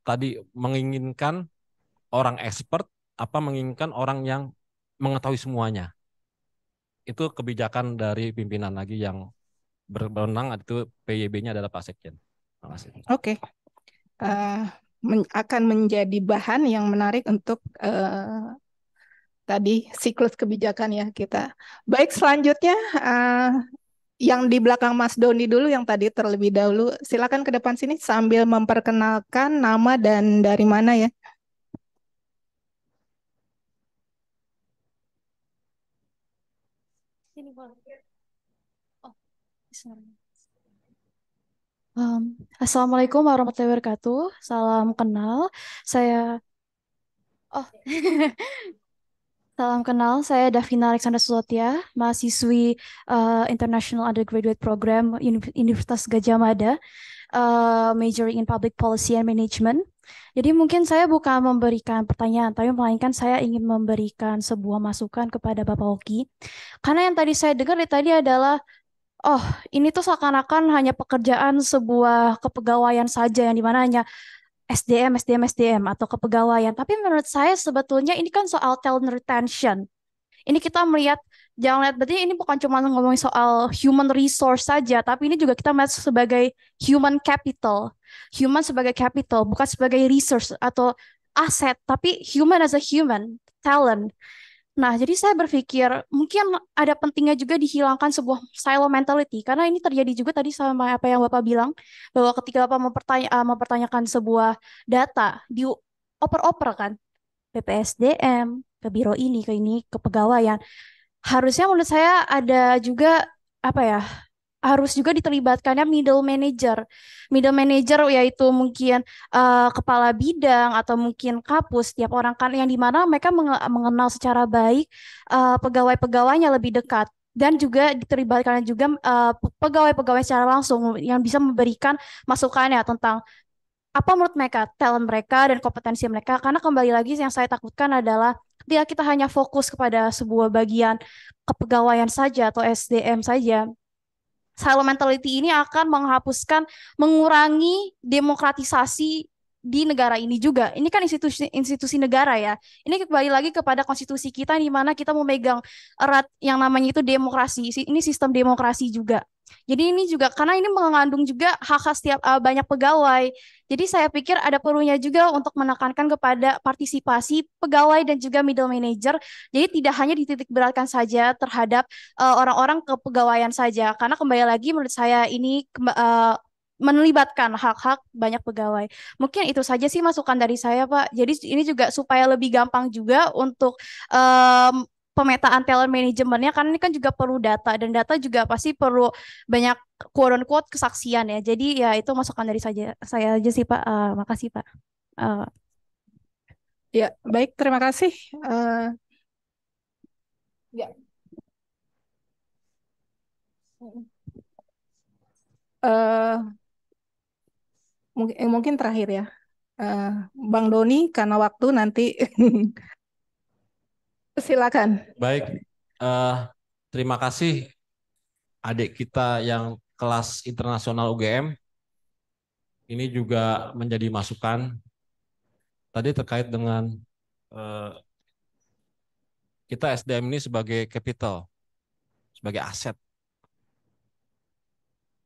tadi menginginkan orang expert apa menginginkan orang yang mengetahui semuanya. Itu kebijakan dari pimpinan lagi yang berwenang, itu PYB-nya adalah Pak Sekjen. Terima kasih.
Oke. Akan menjadi bahan yang menarik untuk tadi siklus kebijakan ya kita. Baik, selanjutnya yang di belakang Mas Doni dulu yang tadi terlebih dahulu. Silakan ke depan sini sambil memperkenalkan nama dan dari mana ya.
Ini boleh. Oh,
Assalamualaikum warahmatullahi wabarakatuh. Salam kenal. Salam kenal. Saya Davina Alexandra Sulotia, mahasiswi International Undergraduate Program Universitas Gadjah Mada, majoring in Public Policy and Management. Jadi mungkin saya bukan memberikan pertanyaan, tapi melainkan saya ingin memberikan sebuah masukan kepada Bapak Oki. Karena yang tadi saya dengar tadi adalah, oh ini tuh seakan-akan hanya pekerjaan sebuah kepegawaian saja yang dimana hanya SDM atau kepegawaian. Tapi menurut saya sebetulnya ini kan soal talent retention. Ini kita melihat, jangan lihat berarti ini bukan cuma ngomongin soal human resource saja, tapi ini juga kita melihat sebagai human capital. Human sebagai capital, bukan sebagai resource atau aset, tapi human as a human, talent. Nah, jadi saya berpikir mungkin ada pentingnya juga dihilangkan sebuah silo mentality, karena ini terjadi juga tadi sama apa yang Bapak bilang, bahwa ketika Bapak mempertanyakan sebuah data, dioper-oper kan, BPSDM, ke biro ini, ke kepegawaian. Harusnya menurut saya ada juga, apa ya, harus juga diterlibatkannya middle manager. Middle manager yaitu mungkin kepala bidang atau mungkin kapus, tiap orang kan yang dimana mereka mengenal secara baik pegawai-pegawainya lebih dekat. Dan juga diterlibatkan juga pegawai-pegawai secara langsung yang bisa memberikan masukannya tentang apa menurut mereka, talent mereka dan kompetensi mereka. Karena kembali lagi yang saya takutkan adalah bila kita hanya fokus kepada sebuah bagian kepegawaian saja atau SDM saja, silo mentality ini akan mengurangi demokratisasi di negara ini juga. Ini kan institusi negara ya. Ini kembali lagi kepada konstitusi kita di mana kita memegang erat yang namanya itu demokrasi. Ini sistem demokrasi juga. Jadi ini juga karena ini mengandung juga hak-hak setiap banyak pegawai. Jadi saya pikir ada perlunya juga untuk menekankan kepada partisipasi pegawai dan juga middle manager. Jadi tidak hanya dititik beratkan saja terhadap orang-orang kepegawaian saja. Karena kembali lagi menurut saya ini melibatkan hak-hak banyak pegawai. Mungkin itu saja sih masukan dari saya, Pak. Jadi ini juga supaya lebih gampang juga untuk pemetaan talent manajemennya, karena ini kan juga perlu data, dan data juga pasti perlu banyak quote-unquote kesaksian ya. Jadi ya itu masukan dari saya aja sih, Pak. Makasih, Pak.
Ya, baik, terima kasih. Ya. Mungkin terakhir ya, Bang Doni, karena waktu nanti silakan.
Baik, terima kasih adik kita yang kelas internasional UGM. Ini juga menjadi masukan tadi terkait dengan kita SDM ini sebagai capital, sebagai aset.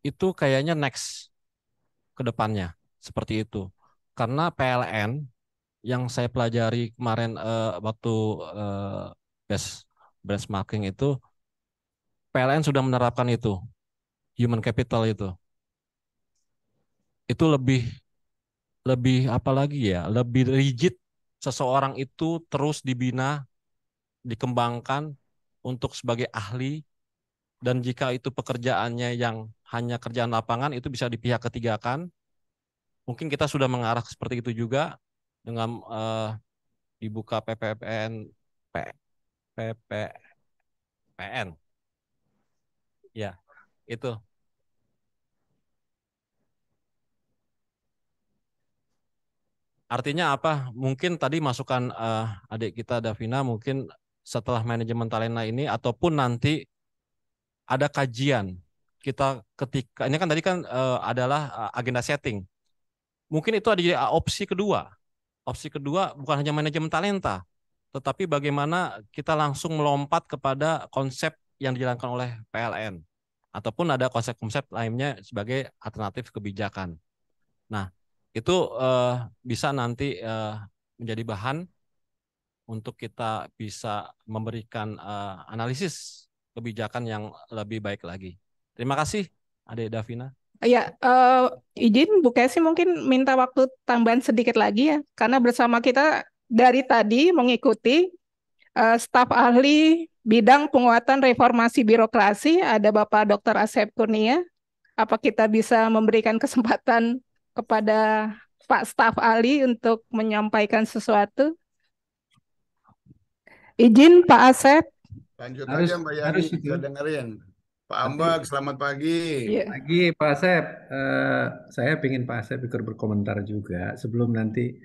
Itu kayaknya next ke depannya seperti itu. Karena PLN yang saya pelajari kemarin waktu benchmarking itu, PLN sudah menerapkan itu, human capital itu lebih apa lagi ya, lebih rigid. Seseorang itu terus dibina, dikembangkan untuk sebagai ahli, dan jika itu pekerjaannya yang hanya kerjaan lapangan itu bisa di pihak ketigakan. Mungkin kita sudah mengarah seperti itu juga dengan dibuka PPPN, ya itu. Artinya apa? Mungkin tadi masukan adik kita Davina, mungkin setelah manajemen talenta ini ataupun nanti ada kajian kita ketika ini kan tadi kan adalah agenda setting. Mungkin itu ada opsi kedua. Opsi kedua bukan hanya manajemen talenta, tetapi bagaimana kita langsung melompat kepada konsep yang dijalankan oleh PLN ataupun ada konsep-konsep lainnya sebagai alternatif kebijakan. Nah, itu bisa nanti menjadi bahan untuk kita bisa memberikan analisis kebijakan yang lebih baik lagi. Terima kasih, Adik Davina.
Ya, izin Bu Kesi mungkin minta waktu tambahan sedikit lagi ya, karena bersama kita dari tadi mengikuti staf ahli bidang penguatan reformasi birokrasi, ada Bapak Dr. Asep Kurnia. Apa kita bisa memberikan kesempatan kepada Pak staf ahli untuk menyampaikan sesuatu? Izin Pak Asep.
Lanjut aja Mbak Yani, kita dengerin. Pak Ambak, selamat pagi.
Pagi Pak Asep. Saya ingin Pak Asep ikut berkomentar juga sebelum nanti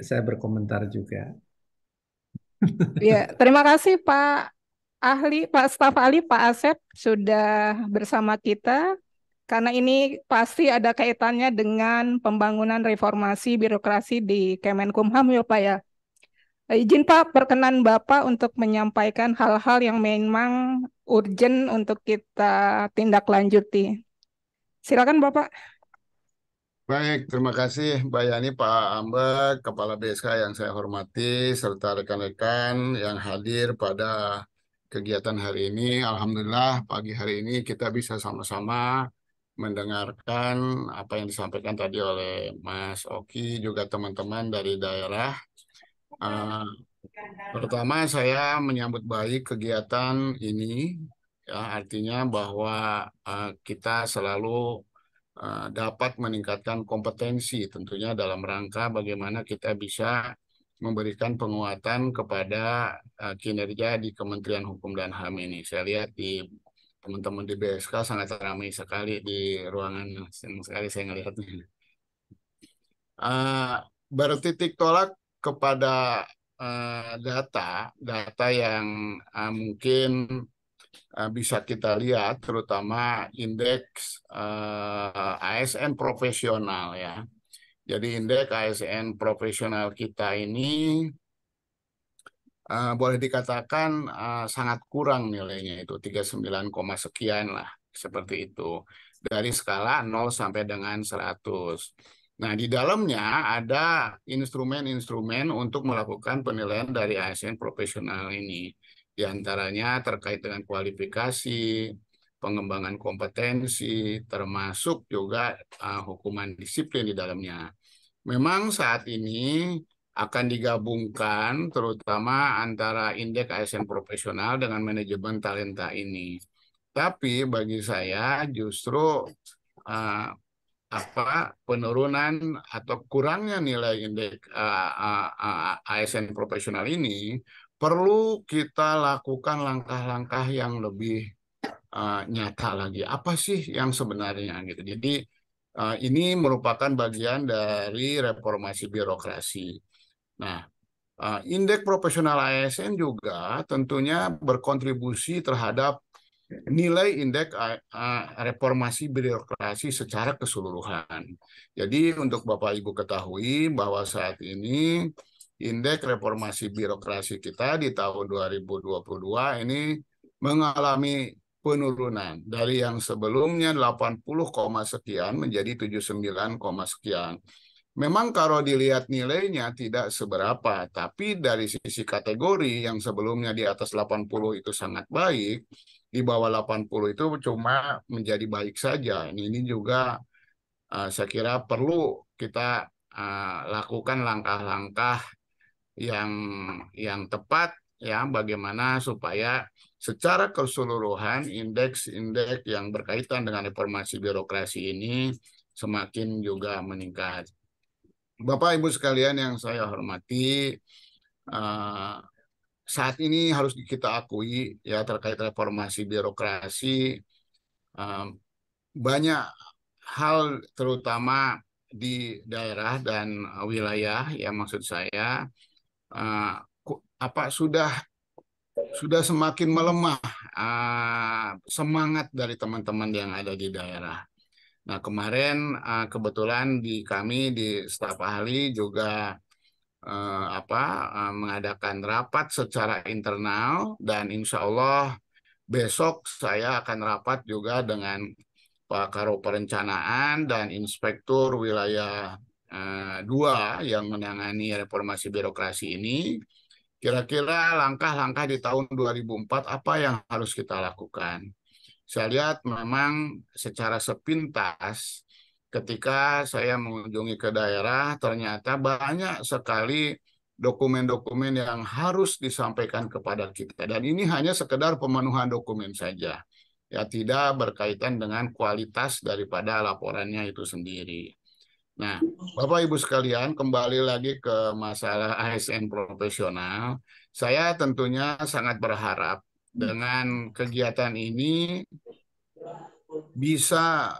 saya berkomentar juga.
Ya, terima kasih Pak ahli, Pak staf ahli Pak Asep sudah bersama kita. karena ini pasti ada kaitannya dengan pembangunan reformasi birokrasi di Kemenkumham ya Pak ya. Izin Pak, perkenan Bapak untuk menyampaikan hal-hal yang memang urgent untuk kita tindak lanjuti. Silakan Bapak.
Baik, terima kasih Mbak Yani, Pak Ambek, Kepala BSK yang saya hormati, serta rekan-rekan yang hadir pada kegiatan hari ini. Alhamdulillah pagi hari ini kita bisa sama-sama mendengarkan apa yang disampaikan tadi oleh Mas Oki, juga teman-teman dari daerah. Pertama, saya menyambut baik kegiatan ini, ya, artinya bahwa kita selalu dapat meningkatkan kompetensi tentunya dalam rangka bagaimana kita bisa memberikan penguatan kepada kinerja di Kementerian Hukum dan HAM ini. Saya lihat di teman-teman di BSK sangat ramai sekali di ruangan, senang sekali saya melihatnya. Bertitik tolak kepada data yang mungkin bisa kita lihat, terutama indeks ASN profesional ya. Jadi indeks ASN profesional kita ini boleh dikatakan sangat kurang nilainya, itu 39, sekian lah, seperti itu. Dari skala 0 sampai dengan 100. Nah, di dalamnya ada instrumen-instrumen untuk melakukan penilaian dari ASN profesional ini. Di antaranya terkait dengan kualifikasi, pengembangan kompetensi, termasuk juga hukuman disiplin di dalamnya. Memang saat ini akan digabungkan terutama antara indeks ASN profesional dengan manajemen talenta ini. Tapi bagi saya justru penurunan atau kurangnya nilai indeks ASN profesional ini perlu kita lakukan langkah-langkah yang lebih nyata lagi. Apa sih yang sebenarnya gitu. Jadi ini merupakan bagian dari reformasi birokrasi. Nah, indeks profesional ASN juga tentunya berkontribusi terhadap nilai indeks reformasi birokrasi secara keseluruhan. Jadi untuk Bapak Ibu ketahui bahwa saat ini indeks reformasi birokrasi kita di tahun 2022 ini mengalami penurunan dari yang sebelumnya 80, sekian menjadi 79, sekian. Memang kalau dilihat nilainya tidak seberapa, tapi dari sisi kategori yang sebelumnya di atas 80 itu sangat baik, di bawah 80 itu cuma menjadi baik saja. Ini juga saya kira perlu kita lakukan langkah-langkah yang tepat ya, bagaimana supaya secara keseluruhan indeks-indeks yang berkaitan dengan reformasi birokrasi ini semakin juga meningkat. Bapak Ibu sekalian yang saya hormati, saat ini harus kita akui ya, terkait reformasi birokrasi banyak hal terutama di daerah dan wilayah ya, maksud saya sudah semakin melemah semangat dari teman-teman yang ada di daerah. Nah, kemarin kebetulan kami di staf ahli juga mengadakan rapat secara internal, dan insya Allah besok saya akan rapat juga dengan Pak Karo Perencanaan dan Inspektur Wilayah 2 yang menangani reformasi birokrasi ini. Kira-kira langkah-langkah di tahun 2004 apa yang harus kita lakukan. Saya lihat memang secara sepintas ketika saya mengunjungi ke daerah, ternyata banyak sekali dokumen-dokumen yang harus disampaikan kepada kita. Dan ini hanya sekedar pemenuhan dokumen saja. Ya, tidak berkaitan dengan kualitas daripada laporannya itu sendiri. Nah, Bapak Ibu sekalian, kembali lagi ke masalah ASN profesional. Saya tentunya sangat berharap dengan kegiatan ini bisa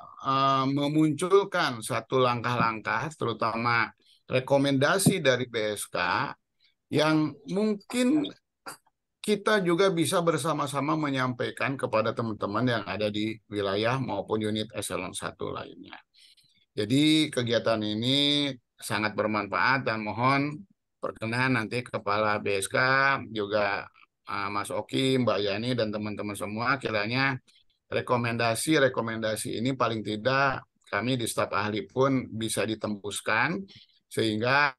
memunculkan satu langkah-langkah, terutama rekomendasi dari BSK yang mungkin kita juga bisa bersama-sama menyampaikan kepada teman-teman yang ada di wilayah maupun unit eselon 1 lainnya. Jadi kegiatan ini sangat bermanfaat dan mohon perkenan nanti Kepala BSK juga Mas Oki, Mbak Yani dan teman-teman semua kiranya rekomendasi ini paling tidak kami di staf ahli pun bisa ditembuskan sehingga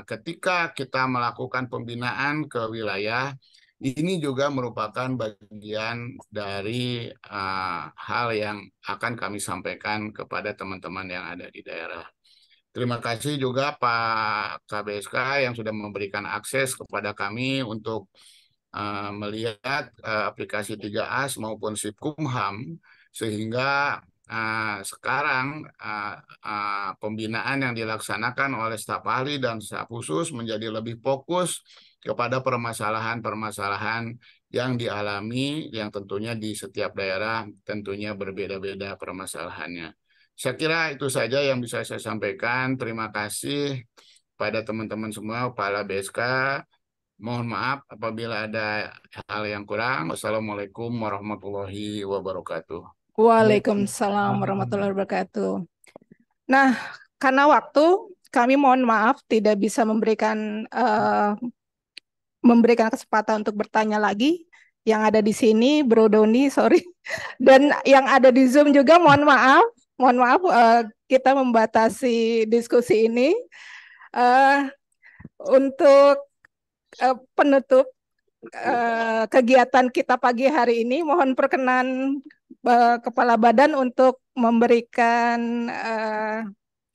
ketika kita melakukan pembinaan ke wilayah ini juga merupakan bagian dari hal yang akan kami sampaikan kepada teman-teman yang ada di daerah. Terima kasih juga Pak KBSK yang sudah memberikan akses kepada kami untuk melihat aplikasi 3AS maupun Sipkumham sehingga sekarang pembinaan yang dilaksanakan oleh staf ahli dan staf khusus menjadi lebih fokus kepada permasalahan-permasalahan yang dialami yang tentunya di setiap daerah tentunya berbeda-beda permasalahannya. Saya kira itu saja yang bisa saya sampaikan. Terima kasih pada teman-teman semua, Kepala BSK. Mohon maaf apabila ada hal yang kurang. Wassalamualaikum warahmatullahi wabarakatuh.
Waalaikumsalam warahmatullahi wabarakatuh. Nah, karena waktu, kami mohon maaf tidak bisa memberikan kesempatan untuk bertanya lagi. Yang ada di sini, Bro Doni, sorry. Dan yang ada di Zoom juga mohon maaf. Mohon maaf, kita membatasi diskusi ini. Untuk penutup kegiatan kita pagi hari ini, mohon perkenan Kepala Badan untuk memberikan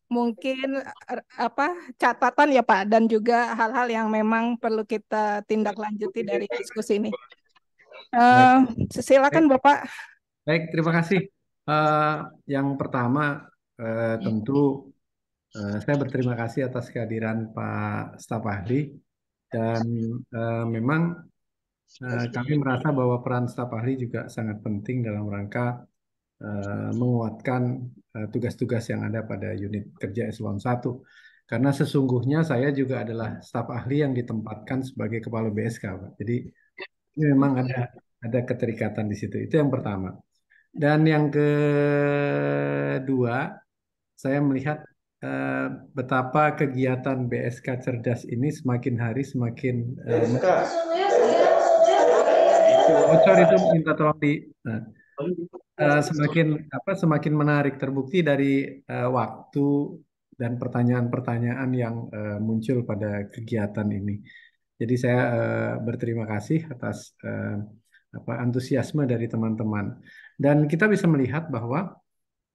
mungkin catatan ya Pak, dan juga hal-hal yang memang perlu kita tindak lanjuti dari diskusi ini. Silakan Bapak.
Baik, terima kasih. Yang pertama tentu saya berterima kasih atas kehadiran Pak staf ahli dan memang kami merasa bahwa peran staf ahli juga sangat penting dalam rangka menguatkan tugas-tugas yang ada pada unit kerja eselon 1. Karena sesungguhnya saya juga adalah staf ahli yang ditempatkan sebagai kepala BSK, Pak. Jadi ini memang ada keterikatan di situ. Itu yang pertama. Dan yang kedua, saya melihat betapa kegiatan BSK Cerdas ini semakin hari semakin bocor itu minta tolong di semakin menarik, terbukti dari waktu dan pertanyaan-pertanyaan yang muncul pada kegiatan ini. Jadi saya berterima kasih atas antusiasme dari teman-teman. Dan kita bisa melihat bahwa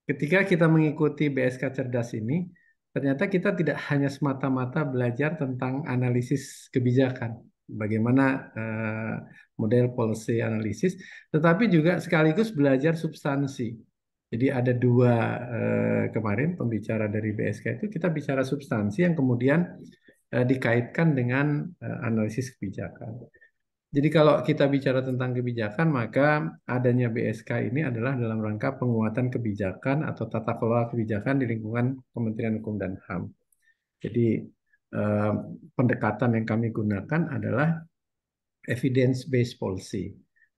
ketika kita mengikuti BSK Cerdas ini, ternyata kita tidak hanya semata-mata belajar tentang analisis kebijakan, bagaimana model policy analisis, tetapi juga sekaligus belajar substansi. Jadi ada dua kemarin pembicara dari BSK itu kita bicara substansi yang kemudian dikaitkan dengan analisis kebijakan. Jadi kalau kita bicara tentang kebijakan, maka adanya BSK ini adalah dalam rangka penguatan kebijakan atau tata kelola kebijakan di lingkungan Kementerian Hukum dan HAM. Jadi pendekatan yang kami gunakan adalah evidence-based policy.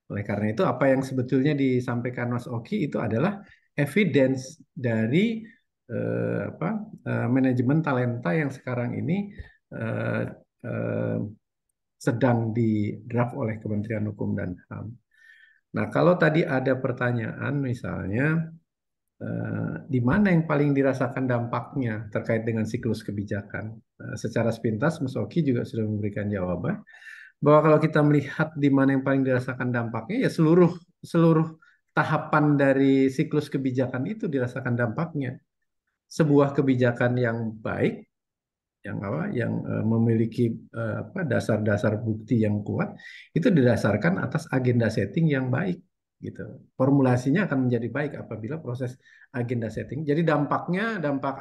Oleh karena itu, apa yang sebetulnya disampaikan Mas Oki itu adalah evidence dari manajemen talenta yang sekarang ini sedang di draft oleh Kementerian Hukum dan HAM. Nah, kalau tadi ada pertanyaan misalnya, di mana yang paling dirasakan dampaknya terkait dengan siklus kebijakan? Secara sepintas, Mas Oki juga sudah memberikan jawaban, bahwa kalau kita melihat di mana yang paling dirasakan dampaknya, ya seluruh tahapan dari siklus kebijakan itu dirasakan dampaknya. Sebuah kebijakan yang baik, yang memiliki dasar-dasar bukti yang kuat itu didasarkan atas agenda setting yang baik gitu. Formulasinya akan menjadi baik apabila proses agenda setting. Jadi dampak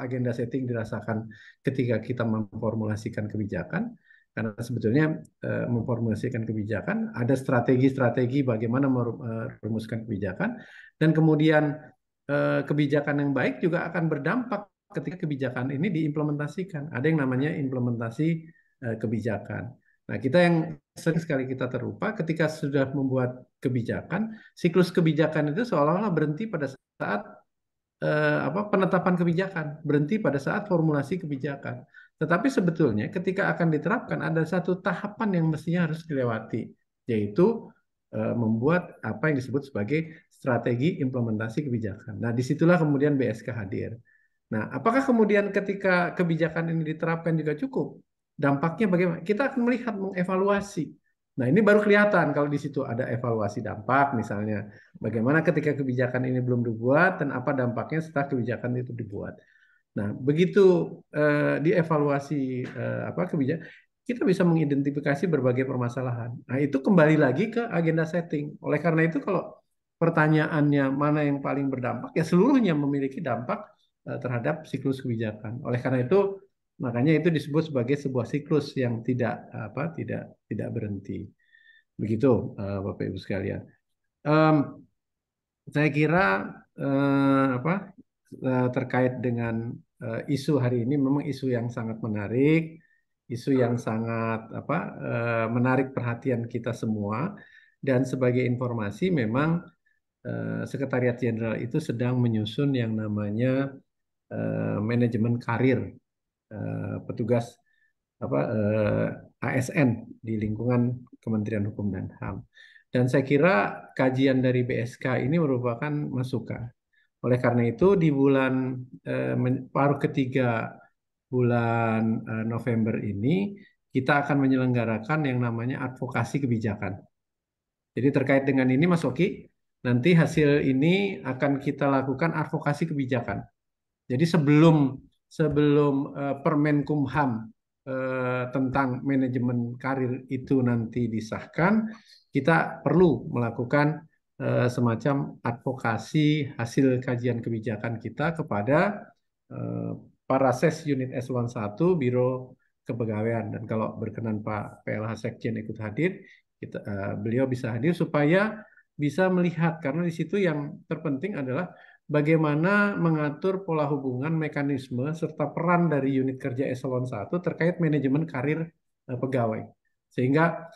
agenda setting dirasakan ketika kita memformulasikan kebijakan, karena sebetulnya memformulasikan kebijakan ada strategi-strategi bagaimana merumuskan kebijakan, dan kemudian kebijakan yang baik juga akan berdampak ketika kebijakan ini diimplementasikan. Ada yang namanya implementasi kebijakan. Nah, kita yang sering sekali kita terlupa ketika sudah membuat kebijakan, siklus kebijakan itu seolah-olah berhenti pada saat penetapan kebijakan, berhenti pada saat formulasi kebijakan. Tetapi sebetulnya ketika akan diterapkan ada satu tahapan yang mestinya harus dilewati, yaitu membuat apa yang disebut sebagai strategi implementasi kebijakan. Nah, disitulah kemudian BSK hadir. Nah, apakah kemudian ketika kebijakan ini diterapkan juga cukup? Dampaknya bagaimana? Kita akan melihat, mengevaluasi. Nah, ini baru kelihatan kalau di situ ada evaluasi dampak, misalnya bagaimana ketika kebijakan ini belum dibuat dan apa dampaknya setelah kebijakan itu dibuat. Nah, begitu dievaluasi kebijakan, kita bisa mengidentifikasi berbagai permasalahan. Nah, itu kembali lagi ke agenda setting. Oleh karena itu, kalau pertanyaannya mana yang paling berdampak, ya seluruhnya memiliki dampak terhadap siklus kebijakan. Oleh karena itu, makanya itu disebut sebagai sebuah siklus yang tidak berhenti. Begitu, Bapak Ibu sekalian. Saya kira terkait dengan isu hari ini memang isu yang sangat menarik, isu yang sangat menarik perhatian kita semua. Dan sebagai informasi, memang Sekretariat Jenderal itu sedang menyusun yang namanya manajemen karir petugas ASN di lingkungan Kementerian Hukum dan HAM. Dan saya kira kajian dari BSK ini merupakan masukan. Oleh karena itu di bulan paruh ketiga bulan November ini kita akan menyelenggarakan yang namanya advokasi kebijakan. Jadi terkait dengan ini Mas Oki, nanti hasil ini akan kita lakukan advokasi kebijakan. Jadi sebelum Permenkumham tentang manajemen karir itu nanti disahkan, kita perlu melakukan semacam advokasi hasil kajian kebijakan kita kepada para ses unit eselon 1 Biro Kepegawaian. Dan kalau berkenan Pak PLH Sekjen ikut hadir, beliau bisa hadir supaya bisa melihat, karena di situ yang terpenting adalah bagaimana mengatur pola hubungan, mekanisme, serta peran dari unit kerja eselon 1 terkait manajemen karir pegawai. Sehingga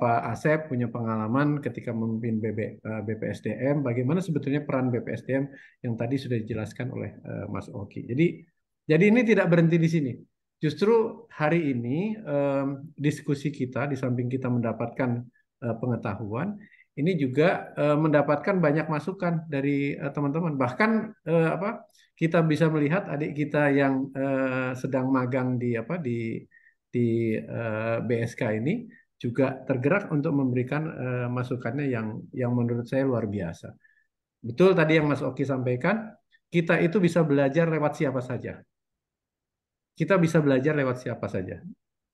Pak Asep punya pengalaman ketika memimpin BPSDM, bagaimana sebetulnya peran BPSDM yang tadi sudah dijelaskan oleh Mas Oki. Jadi ini tidak berhenti di sini. Justru hari ini diskusi kita, di samping kita mendapatkan pengetahuan, ini juga mendapatkan banyak masukan dari teman-teman. Bahkan kita bisa melihat adik kita yang sedang magang di BSK ini juga tergerak untuk memberikan masukannya yang menurut saya luar biasa. Betul tadi yang Mas Oki sampaikan, kita itu bisa belajar lewat siapa saja. Kita bisa belajar lewat siapa saja.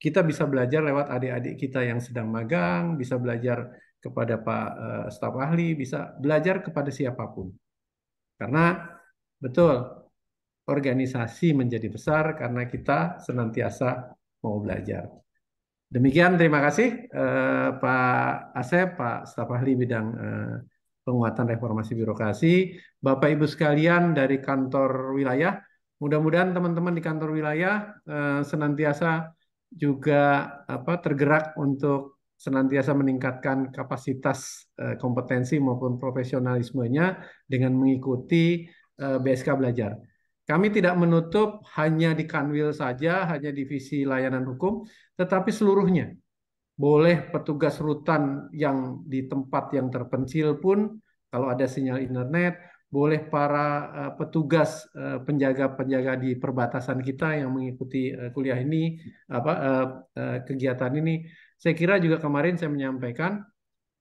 Kita bisa belajar lewat adik-adik kita yang sedang magang, bisa belajar kepada Pak staf ahli, bisa belajar kepada siapapun. Karena betul, organisasi menjadi besar karena kita senantiasa mau belajar. Demikian, terima kasih Pak Asep, Pak staf ahli bidang penguatan reformasi birokrasi, Bapak Ibu sekalian dari kantor wilayah. Mudah-mudahan teman-teman di kantor wilayah senantiasa juga tergerak untuk senantiasa meningkatkan kapasitas kompetensi maupun profesionalismenya dengan mengikuti BSK Belajar. Kami tidak menutup hanya di Kanwil saja, hanya divisi layanan hukum, tetapi seluruhnya. Boleh petugas rutan yang di tempat yang terpencil pun, kalau ada sinyal internet, boleh para petugas penjaga-penjaga di perbatasan kita yang mengikuti kuliah ini, kegiatan ini. Saya kira juga kemarin saya menyampaikan,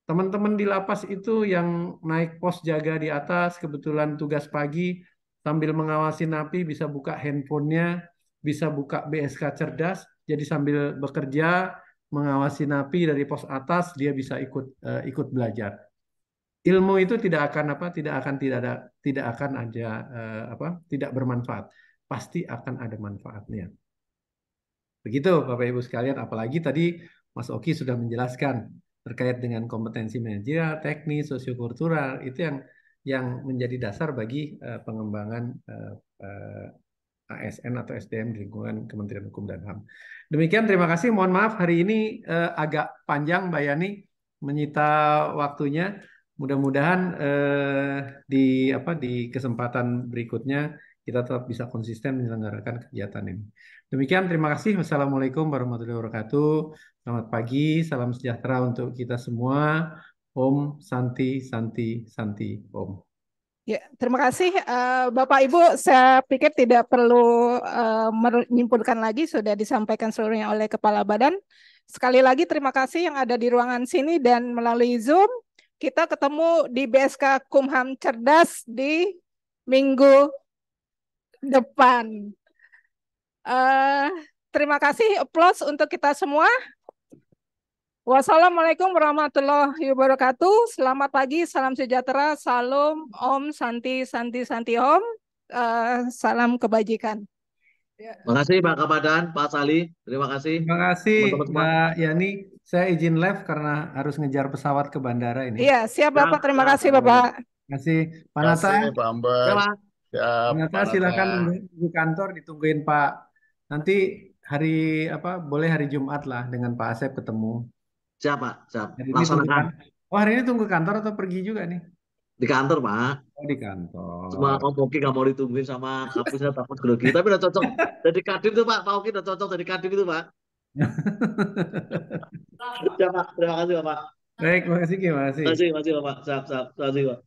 teman-teman di lapas itu yang naik pos jaga di atas, kebetulan tugas pagi, sambil mengawasi napi bisa buka handphonenya, bisa buka BSK cerdas, jadi sambil bekerja, mengawasi napi dari pos atas, dia bisa ikut belajar. Ilmu itu tidak akan tidak bermanfaat, pasti akan ada manfaatnya. Begitu Bapak Ibu sekalian, apalagi tadi Mas Oki sudah menjelaskan terkait dengan kompetensi manajerial, teknis, sosiokultural, itu yang menjadi dasar bagi pengembangan ASN atau SDM di lingkungan Kementerian Hukum dan HAM. Demikian, terima kasih. Mohon maaf hari ini agak panjang Mbak Yani menyita waktunya. Mudah-mudahan di kesempatan berikutnya kita tetap bisa konsisten menyelenggarakan kegiatan ini. Demikian, terima kasih. Wassalamualaikum warahmatullahi wabarakatuh. Selamat pagi, salam sejahtera untuk kita semua. Om Santi Santi Santi Om.
Ya, terima kasih Bapak Ibu. Saya pikir tidak perlu menyimpulkan lagi, sudah disampaikan seluruhnya oleh Kepala Badan. Sekali lagi terima kasih yang ada di ruangan sini dan melalui Zoom. Kita ketemu di BSK Kumham Cerdas di minggu depan. Terima kasih, applause untuk kita semua. Wassalamualaikum warahmatullahi wabarakatuh. Selamat pagi, salam sejahtera, salam Om Santi Santi Santi Om. Salam kebajikan.
Terima kasih Pak Kabadan, Pak Sali. Terima kasih.
Terima kasih
teman-teman semua.
Mbak Yani. Saya izin live karena harus ngejar pesawat ke bandara ini.
Iya, siap Bapak. Terima kasih Bapak.
Terima kasih. Pak
Terima
Nata.
kasih Pak Amber.
Ya, Pak.
Siap,
Pak Nata
Pak
silakan
Nata.
di kantor ditungguin Pak. Nanti hari boleh hari Jumat lah dengan Pak Asep ketemu.
Siap Pak, siap.
Hari ini tunggu
Laksanakan.
Oh, hari ini tunggu kantor atau pergi juga nih?
Di kantor Pak.
Oh, di kantor.
Cuma Om Oki nggak mau ditungguin sama kapusnya takut grogi. Tapi udah cocok. Jadi Kadin tuh Pak. Pak Oki udah cocok jadi Kadin itu Pak. Ya Pak. Terima kasih Pak.
Baik, terima kasih. Terima kasih.
Terima kasih Pak. Siap, siap. Terima kasih Pak.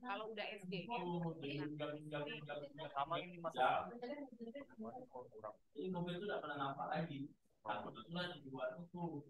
Kalau udah SD
sama ini masalah. Ini mobil itu tidak pernah nampak lagi. Takut sudah dibuat itu.